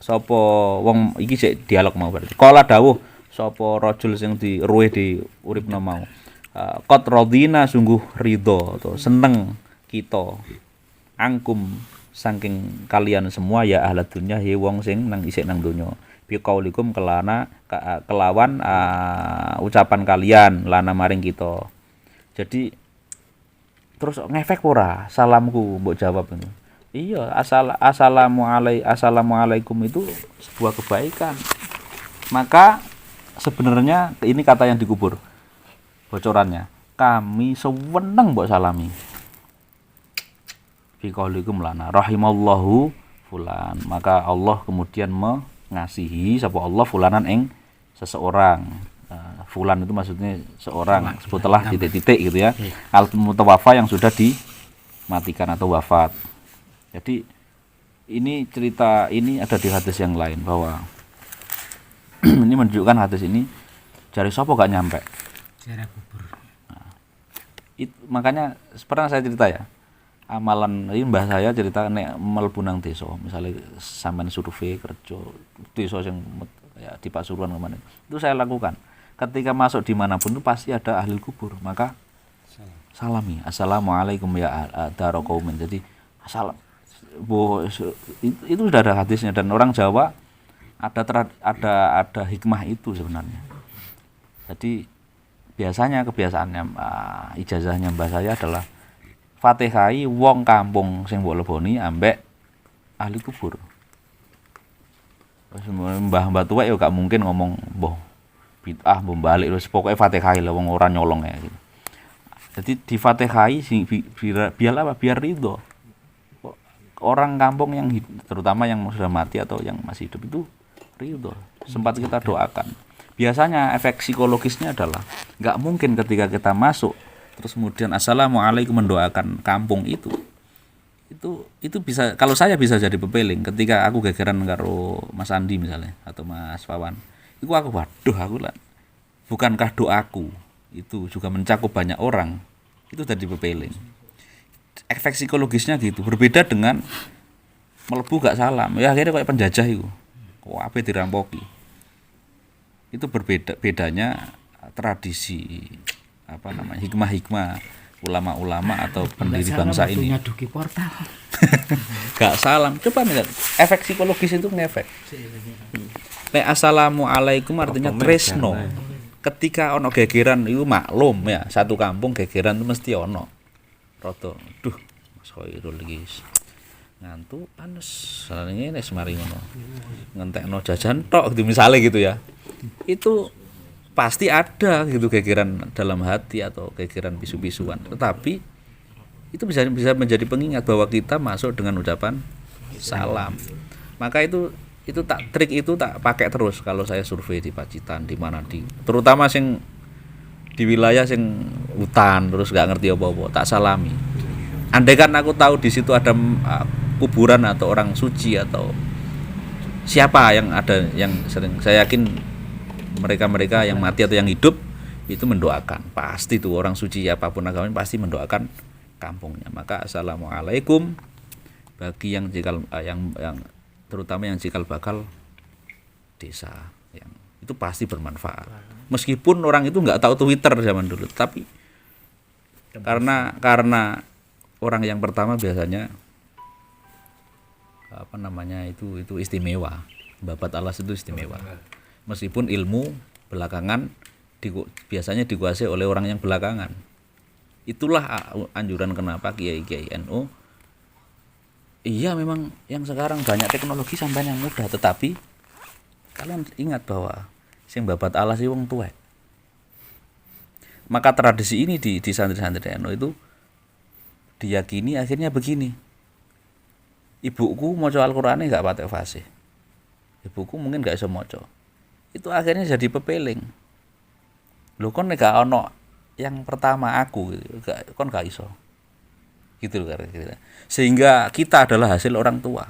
sapa wong iki sik dialog mau berarti. Qala dawuh sapa rajul sing diruwih diuripna mau. Qad radina sungguh ridho atau seneng kita angkum saking kalian semua ya ahli dunya he wong sing nang isik nang donya. Bi qaulikum kelawan ucapan kalian lana maring kita. Jadi terus ngefek ora salamku mbok jawab itu. Iya, assalamualaikum itu sebuah kebaikan. Maka sebenarnya ini kata yang dikubur bocorannya. Kami sewenang mbok salami. Fi qaulikum lana rahimallahu fulan. Maka Allah kemudian mengasihi sapa Allah fulanan ing seseorang. Fulan itu maksudnya seorang setelah titik-titik gitu ya. Al mutawafa yang sudah dimatikan atau wafat. Jadi ini cerita ini ada di hadis yang lain bahwa ini menunjukkan hadis ini jari sapa gak nyampe. Jarak kubur. Makanya pernah saya cerita ya. Amalan ini mbah saya cerita nek mlebu nang desa, misalnya sampean survei kerja desa yang ya, di Pasuruan kemana. Itu saya lakukan. Ketika masuk dimanapun itu pasti ada ahli kubur, maka salami assalamualaikum ya daraqaumin. Jadi salam itu sudah ada hadisnya dan orang Jawa ada hikmah itu sebenarnya. Jadi biasanya kebiasaannya ijazahnya mbah saya adalah Fatihai wong kampung sing mbok leboni ambek ahli kubur. Mbah tuwek ya gak mungkin ngomong mbah bid'ah mbah balik terus pokoke Fatihai lah wong ora nyolong ya gitu. Jadi di Fatihai biar ridho. Orang kampung yang terutama yang sudah mati atau yang masih hidup itu ridho, sempat kita doakan. Biasanya efek psikologisnya adalah nggak mungkin ketika kita masuk terus kemudian assalamualaikum mendoakan kampung itu bisa, kalau saya bisa jadi pepeling ketika aku gegeran karo Mas Andi misalnya atau Mas Wawan, itu aku waduh aku lah, bukankah doaku itu juga mencakup banyak orang, itu jadi pepeling. Efek psikologisnya gitu, berbeda dengan melebu gak salam ya akhirnya kayak penjajah itu kok apa dirampoki. Itu bedanya tradisi hikmah-hikmah ulama-ulama atau pendiri bangsa ini. Gak salam, coba nih efek psikologis itu ngefek. Assalamualaikum artinya tresno. Ketika ono gegeran itu maklum ya, satu kampung gegeran itu mesti ono roto, duh Mas Khairul iki ngantuk panas salahnya nek semari ngono ngentekno jajan tok gitu misalnya gitu ya, itu pasti ada gitu gegeran dalam hati atau gegeran pisu-pisuan, tetapi itu bisa menjadi pengingat bahwa kita masuk dengan ucapan salam. Maka itu trik itu tak pakai terus kalau saya survei di Pacitan di mana terutama sing di wilayah sing hutan terus gak ngerti apa-apa tak salami. Andai kan aku tahu di situ ada kuburan atau orang suci atau siapa yang ada yang sering, saya yakin mereka yang mati atau yang hidup itu mendoakan, pasti tuh orang suci apapun agamanya pasti mendoakan kampungnya. Maka assalamualaikum bagi yang terutama yang cikal bakal desa yang itu pasti bermanfaat. Meskipun orang itu nggak tahu Twitter zaman dulu, tapi karena orang yang pertama biasanya apa namanya itu istimewa. Babat alas itu istimewa. Meskipun ilmu belakangan biasanya dikuasai oleh orang yang belakangan. Itulah anjuran kenapa kiai-kiai NU. Iya memang yang sekarang banyak teknologi sampai yang mudah, tetapi kalian ingat bahwa sing babat alas itu wong tuwek. Maka tradisi ini di santri-santri NU itu diyakini akhirnya begini. Ibuku maca Al-Qur'ane gak patek fasih. Ibuku mungkin gak iso maca. Itu akhirnya jadi pepeling. Lho kon nek gak ono yang pertama aku kon gak iso. Gitu loh kira-kira. Sehingga kita adalah hasil orang tua.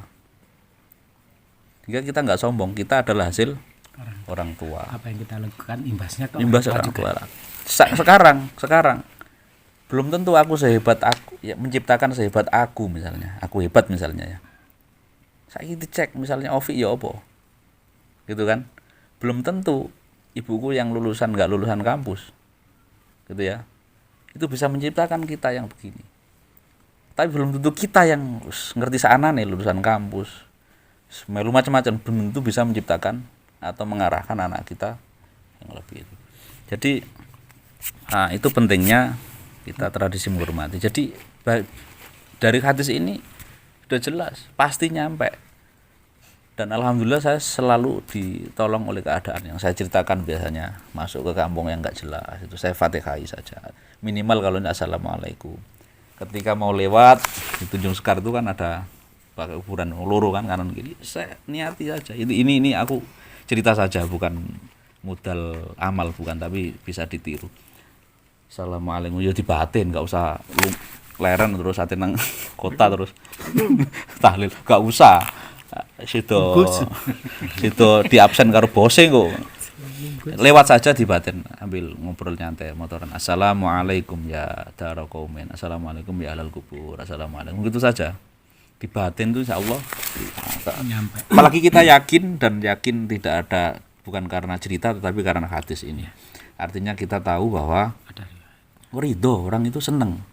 Sehingga kita nggak sombong, kita adalah hasil orang tua. Apa yang kita lakukan imbasnya ke Imbas orang tua. Sekarang belum tentu aku sehebat aku, ya, menciptakan sehebat aku misalnya. Aku hebat misalnya ya. Saya dicek misalnya Ovi ya apa? Gitu kan? Belum tentu ibuku yang nggak lulusan kampus. Gitu ya. Itu bisa menciptakan kita yang begini. Tapi belum tentu kita yang ngerti seanane lulusan kampus melu macam-macam belum tentu bisa menciptakan atau mengarahkan anak kita yang lebih itu. Jadi itu pentingnya kita tradisi menghormati. Jadi dari hadis ini sudah jelas pasti nyampe. Dan alhamdulillah saya selalu ditolong oleh keadaan yang saya ceritakan. Biasanya masuk ke kampung yang enggak jelas itu saya fatihai saja minimal kalau ini assalamualaikum. Ketika mau lewat di Tunjung Sekar itu kan ada pakai ukuran loro kan kanan kiri, saya niati saja. Ini aku cerita saja, bukan modal amal, bukan, tapi bisa ditiru. Assalamualaikum ya dibatin, nggak usah lu leren terus hati nang kota terus tahlil, nggak usah. Situ di absen karo bose kok. Lewat saja di batin, ambil ngobrol nyantai motoran. Assalamualaikum ya dara qaumin, assalamualaikum ya ahlal kubur, assalamualaikum, gitu saja. Di batin itu insyaallah nyampe. Apalagi kita yakin tidak ada, bukan karena cerita tetapi karena hadis ini. Artinya kita tahu bahwa ridho, orang itu seneng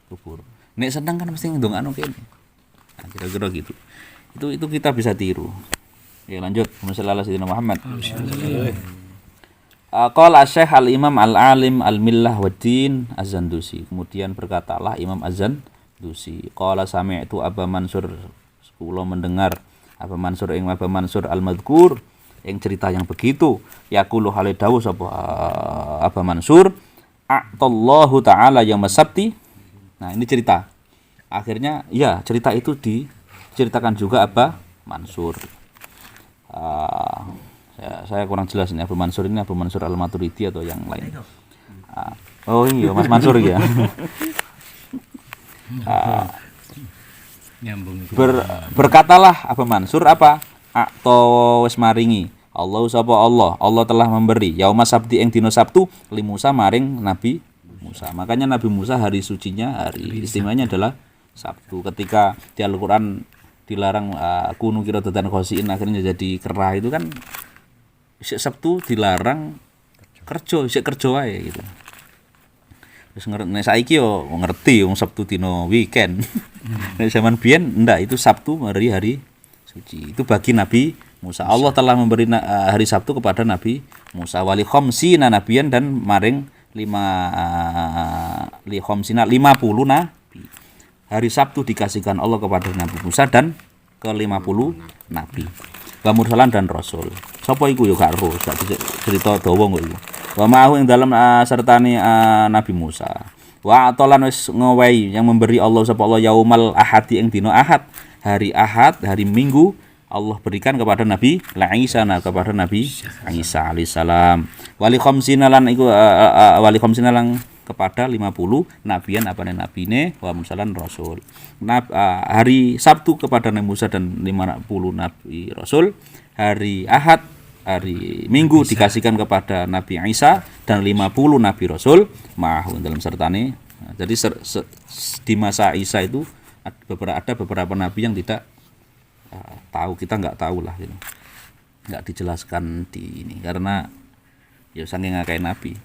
kubur. Nek seneng kan mesti ndongakno kene. Nah, kira-kira gitu. Itu kita bisa tiru. Ya lanjut, Sallallahu alaihi Muhammad. Qala Syekh Al-Imam Al-Alim Al-Millah Waddin Az-Zandusi. Kemudian berkatalah Imam Az-Zandusi, qala sami'tu Aba Mansur, kula mendengar Aba Mansur ing Aba Mansur Al-Madhkur ing cerita yang begitu, yaqulu hale dawuh sapa Aba Mansur, a'tallahu ta'ala yaumas sabti. Nah, ini cerita. Akhirnya ya cerita itu diceritakan juga Aba Mansur. Saya kurang jelas ini Abu Mansur ini Abu Mansur Al-Maturidi atau yang lain. Oh iya Mas Mansur ya. Berkatalah Abu Mansur apa? Atau wis maringi Allah sapa Allah telah memberi yaumas sabti ing dina Sabtu li Musa maring Nabi Musa. Makanya Nabi Musa hari sucinya, hari istimewanya adalah Sabtu. Ketika di Al-Qur'an dilarang kunu qiradatan khosiin akhirnya jadi kerah, itu kan isik Sabtu dilarang kerja, isik kerja wae gitu. Wis nek saiki yo ngerti wong Sabtu dina weekend. Nek zaman biyen ndak, itu Sabtu hari suci. Itu bagi Nabi Musa. Allah telah memberi hari Sabtu kepada Nabi Musa wali khamsina nabiyan, dan maring 50 nabi. Hari Sabtu dikasihkan Allah kepada Nabi Musa dan ke 50 nabi. Wa mursalan dan rasul. Sapa iku ya gak ro, sak cerita dawa kok iku. Wa ma'ahu ing dalem sertane Nabi Musa. Wa atolan wis ngowehi yang memberi Allah sapa Allah yaumal ahadi ing dina Ahad. Hari Ahad, hari Minggu Allah berikan kepada Nabi Isa, kepada Nabi Isa alaihissalam. Wali khamsina lan iku wali khamsina lan kepada 50 nabiyan apane nabine wa mursalan rasul. Hari Sabtu kepada Nabi Musa dan 50 nabi rasul. Hari Ahad, hari Minggu dikasihkan kepada Nabi Isa dan 50 nabi rasul ma'ahu dalam sertane. Jadi di masa Isa itu ada beberapa nabi yang tidak tahu, kita nggak tahu lah gitu. Nggak dijelaskan di ini karena ya saking akeh nabi.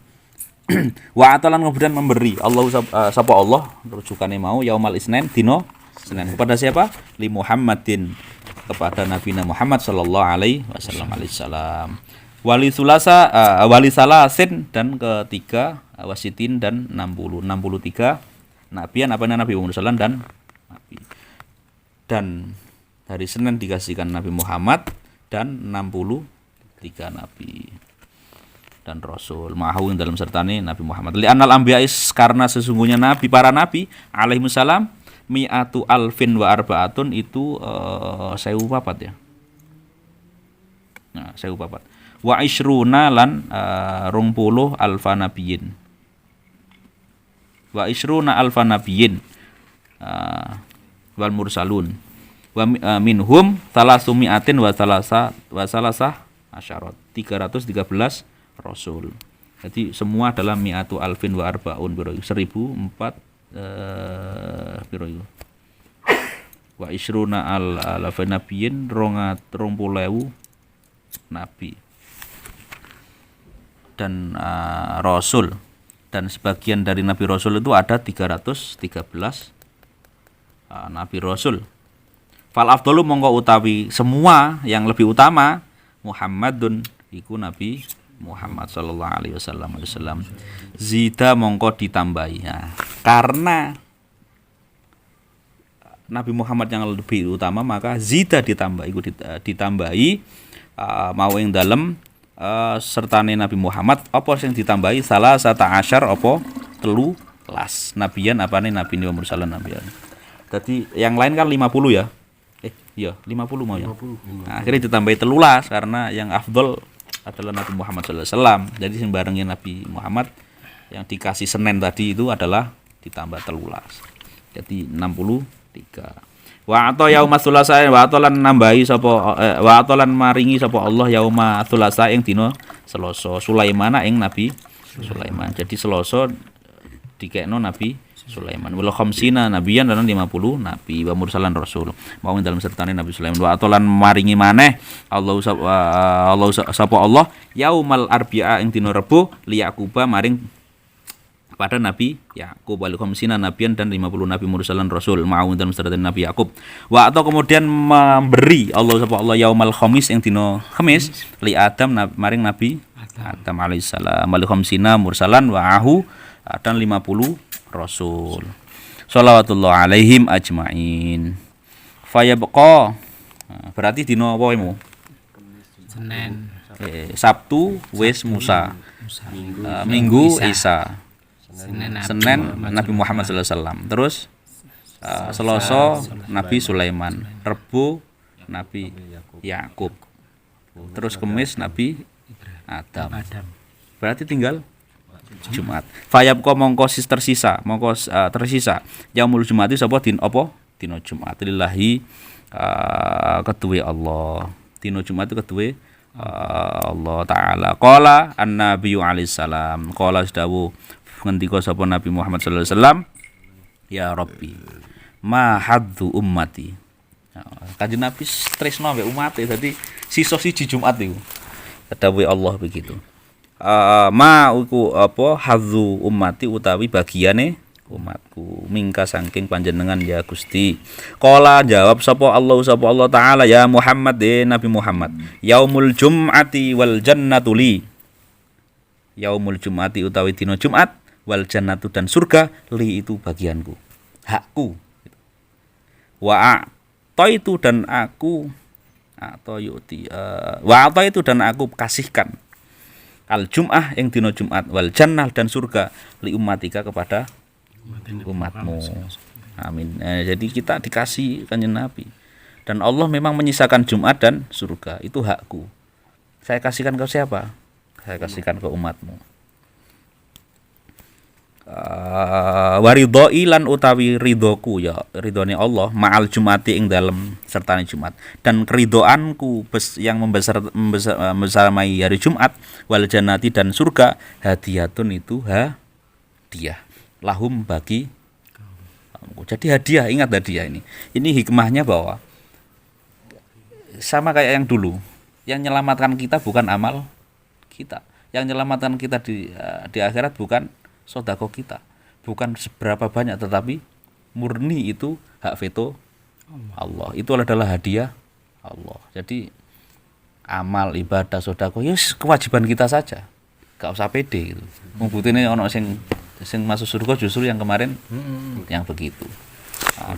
Wa atalan kemudian memberi Allah sapa Allah, rujukane mau yaumal isnin dino Senin kepada siapa? Li Muhammadin kepada Nabi Muhammad sallallahu alaihi wasallam. Wali salasin dan ketiga wasitin dan 63 nabian apa Nabi Muhammad sallallahu dan nabi. Dan hari Senin dikasihkan Nabi Muhammad dan 63 nabi dan rasul ma'ahu yang dalam sertane Nabi Muhammad. Li anal anbiya'is karena sesungguhnya nabi para nabi alaihi salam mi'atu alfin wa arba'atun itu 1004 ya. Nah, 1004. Wa isruna lan 20 alfa nabiyin. Wa isruna alfa nabiyin wal mursalun. Wa minhum talasumi'atin wa salasa asyarat. 313 rasul. Jadi semua adalah mi'atu alfin wa arba'un biro 1004 biro wa isruna alfa nabiyin 20.000 nabi dan rasul, dan sebagian dari nabi rasul itu ada 313 nabi rasul. Fal afdalu mongko utawi semua yang lebih utama Muhammadun iku Nabi Muhammad sallallahu alaihi wasallam. Zida mongko ditambahi. Nah, karena Nabi Muhammad yang lebih utama maka zida ditambahi ditambahi mau ing dalem sertane Nabi Muhammad apa sing ditambahi salah sata asyar apa 13 nabiyan apane nabi ni mursalan nabiyan. Jadi yang lain kan 50 ya. Iya, 50 mau ya. Nah, akhirnya ditambahi 13 karena yang afdol adalah Nabi Muhammad sallallahu alaihi wasallam. Jadi sing barengnya Nabi Muhammad yang dikasih Senin tadi itu adalah ditambah 13. Jadi 63. Wa ata yauma tsulasa wa atolan nambahi sapa wa atolan maringi sapa Allah yauma tsulasa ing dina Selasa Sulaiman ing Nabi Sulaiman. Jadi Selasa dikekno Nabi Sulaiman. Wala khamsina nabiyan dan 50 nabi wa mursalan rasul. Mau dalam sertane Nabi Sulaiman wa atolan maringi maneh Allah sapa Allah yaumal arbi'a ing dina Rebo li Yaquba maring pada Nabi Yakub wal khamsina nabiyan dan 50 nabi mursalan rasul mau dalam sertane Nabi Yakub. Wa atau kemudian memberi Allah sapa Allah yaumal khamis ing dina Khamis li Adam maring Nabi Adam alaihissalam wal khamsina mursalan wa ahu dan 50 rasul shalawatullah alaihim ajmain. Fayabqa berarti dina apa mu? Senin. Sabtu wis Musa. Minggu Isa. Senin Nabi Muhammad sallallahu alaihi wasallam. Terus Selasa Nabi Sulaiman. Rebo Nabi Yakub. Terus Kamis Nabi Adam. Berarti tinggal Jumat. Fayabqa mongko tersisa, tersisa. Yaumul Jumat itu sapa din apa? Dina Jumat. Lillahi keduwe Allah. Dina Jumat itu keduwe Allah taala. Qala an-nabiyyu alaihi salam. Qala sedawu ngendika sapa Nabi Muhammad sallallahu alaihi wasallam, ya Rabbi, ma haddu ummati. Kanjeng Nabi tresno mbek umate, dadi sisa siji Jumat iku. Dawuhe Allah begitu. Ma uku apa hadzu ummati utawi bagiane umatku mingka saking panjenengan ya Gusti. Qala jawab sapa Allah taala ya Muhammad Nabi Muhammad yaumul jum'ati wal jannatu li. Yaumul jum'ati utawi dina Jumat wal jannatu dan surga li itu bagianku, hakku. Wa a'taitu dan aku atau yuti wa a'taitu dan aku kasihkan al jum'ah yang dina Jumat wal jannah dan surga li ummatika kepada umatmu. Amin. Jadi kita dikasih kanjeng Nabi dan Allah memang menyisakan Jumat dan surga itu hakku. Saya kasihkan ke siapa? Saya kasihkan ke umatmu. Waridho ilan utawi ridhoku ya ridhone Allah ma'al jumati ing dalem sertane Jumat dan keridhoanku yang membersamai hari Jumat wal jannati dan surga hadiatun itu hadiah lahum bagi jadi hadiah. Ingat hadiah ini hikmahnya bahwa sama kayak yang dulu, yang menyelamatkan kita bukan amal kita, yang menyelamatkan kita di akhirat bukan sedekah kita, bukan seberapa banyak, tetapi murni itu hak veto Allah. Itu adalah hadiah Allah. Jadi amal, ibadah, sedekah ya kewajiban kita saja. Gak usah pede gitu. Buktinya ono sing masuk surga justru yang kemarin yang begitu.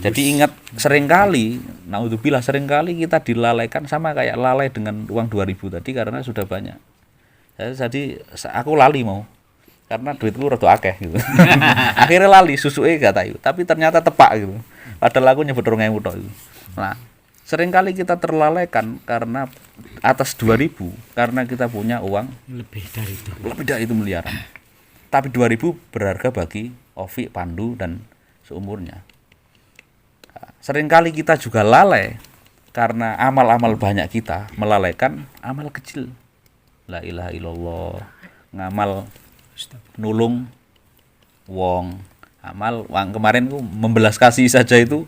Jadi ingat seringkali, naudzubillah seringkali kita dilalaikan sama kayak lalai dengan uang 2000 tadi karena sudah banyak. Jadi aku lali mau karena duitku rada akeh gitu. Akhirnya lali susuke gak tahu, tapi ternyata tepak gitu. Padahal aku nyebut 2000 tok gitu. Nah, seringkali kita terlalaikan karena atas 2000 karena kita punya uang Lebih dari itu miliaran. Tapi 2000 berharga bagi Ovi, Pandu dan seumurnya. Seringkali kita juga lalai karena amal-amal banyak kita melalaikan amal kecil. La ilaha illallah, ngamal nulung wong, amal wang kemarin ku membelas kasih saja itu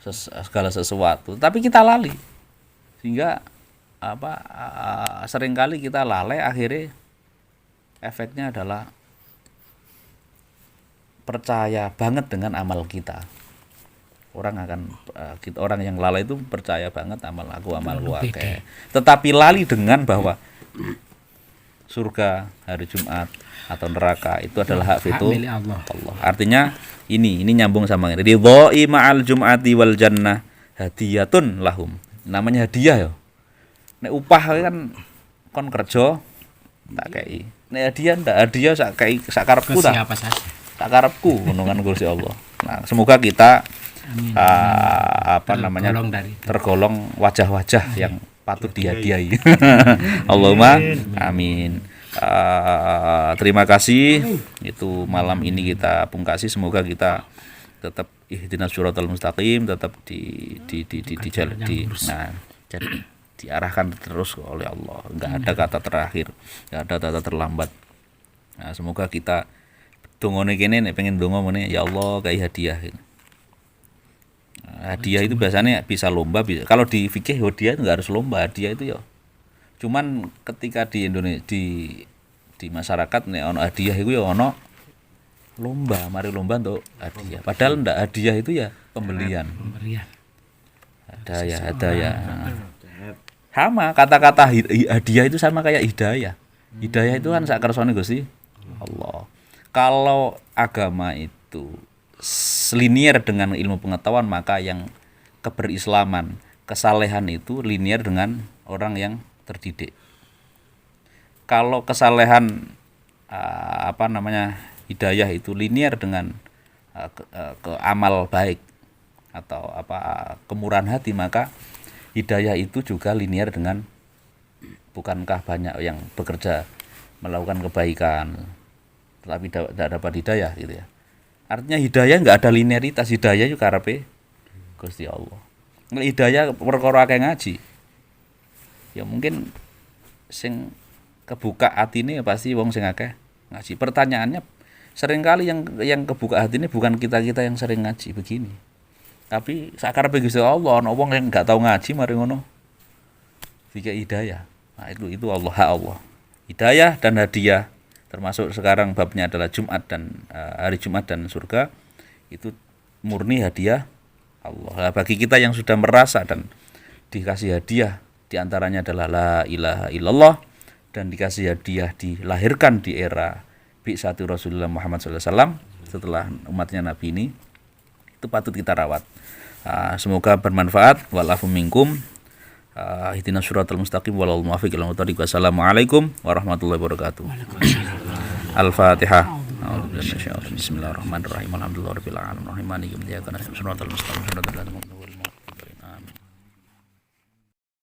segala sesuatu. Tapi kita lali. Sehingga seringkali kita lalai, akhirnya efeknya adalah percaya banget dengan amal kita. Orang yang lalai itu percaya banget amalku akeh. Tetapi lali dengan bahwa surga, hari Jumat atau neraka itu adalah hak veto Allah. Artinya ini nyambung sama ini. Ridhoi ma'al jum'ati wal jannah hadiyatun lahum. Namanya hadiah ya. Nek upah kan kon kerja tak kei. Nek hadiah ndak, hadiah sak kei sak karepku ta. Siapa saja. Sak karepku ngono kan Gusti Allah. Nah, semoga kita tergolong wajah-wajah yang patut dihadiahi. Allahumma amin. Terima kasih. Itu malam ini kita pungkasi, semoga kita tetap ihdinas siratal mustaqim, tetap jadi diarahkan terus oleh Allah. Enggak ada kata terakhir, enggak ada kata terlambat. Nah, semoga kita dongone kene nek pengen dongo meneh ya Allah kayak hadiah gitu. Hadiah itu biasanya bisa lomba, kalau di fikih hadiah itu enggak harus lomba, hadiah itu ya. Cuman ketika di Indonesia di masyarakat nek ono hadiah itu ya ono lomba, mari lomba untuk hadiah. Padahal ndak, hadiah itu ya pembelian. Hadiah. Sama kata-kata hadiah itu sama kayak hidayah. Hidayah itu kan sak kersane Gusti Allah. Kalau agama itu linier dengan ilmu pengetahuan, maka yang keberislaman, kesalehan itu linier dengan orang yang terdidik. Kalau kesalehan hidayah itu linier dengan ke amal baik atau kemurahan hati, maka hidayah itu juga linier dengan bukankah banyak yang bekerja melakukan kebaikan tetapi tidak dapat hidayah gitu ya. Artinya hidayah enggak ada linearitas, hidayah itu karepe Gusti Allah. Nek hidayah perkara akeh ngaji. Ya mungkin sing kebuka atine pasti wong sing akeh ngaji. Pertanyaannya seringkali yang kebuka hati ini bukan kita-kita yang sering ngaji begini. Tapi sakarepe Gusti Allah ana wong yang enggak tahu ngaji mari ngono dikek hidayah. Nah, itu Allah, hak Allah. Hidayah dan hadiah, termasuk sekarang babnya adalah Jumat dan hari Jumat dan surga, itu murni hadiah Allah. Nah, bagi kita yang sudah merasa dan dikasih hadiah, diantaranya adalah la ilaha illallah, dan dikasih hadiah dilahirkan di era bi'sati Rasulullah Muhammad SAW setelah umatnya Nabi ini, itu patut kita rawat. Semoga bermanfaat. Walafu minkum. Ihdinas siratal mustaqim walal muwaffiq ila thoriq. Wassalamualaikum warahmatullahi wabarakatuh. Al-Fatihah. Bismillahirrahmanirrahim. Alhamdulillahirabbil alamin. Arrahmanirrahim. Maliki yaumiddin. Iyyaka na'budu wa iyyaka nasta'in.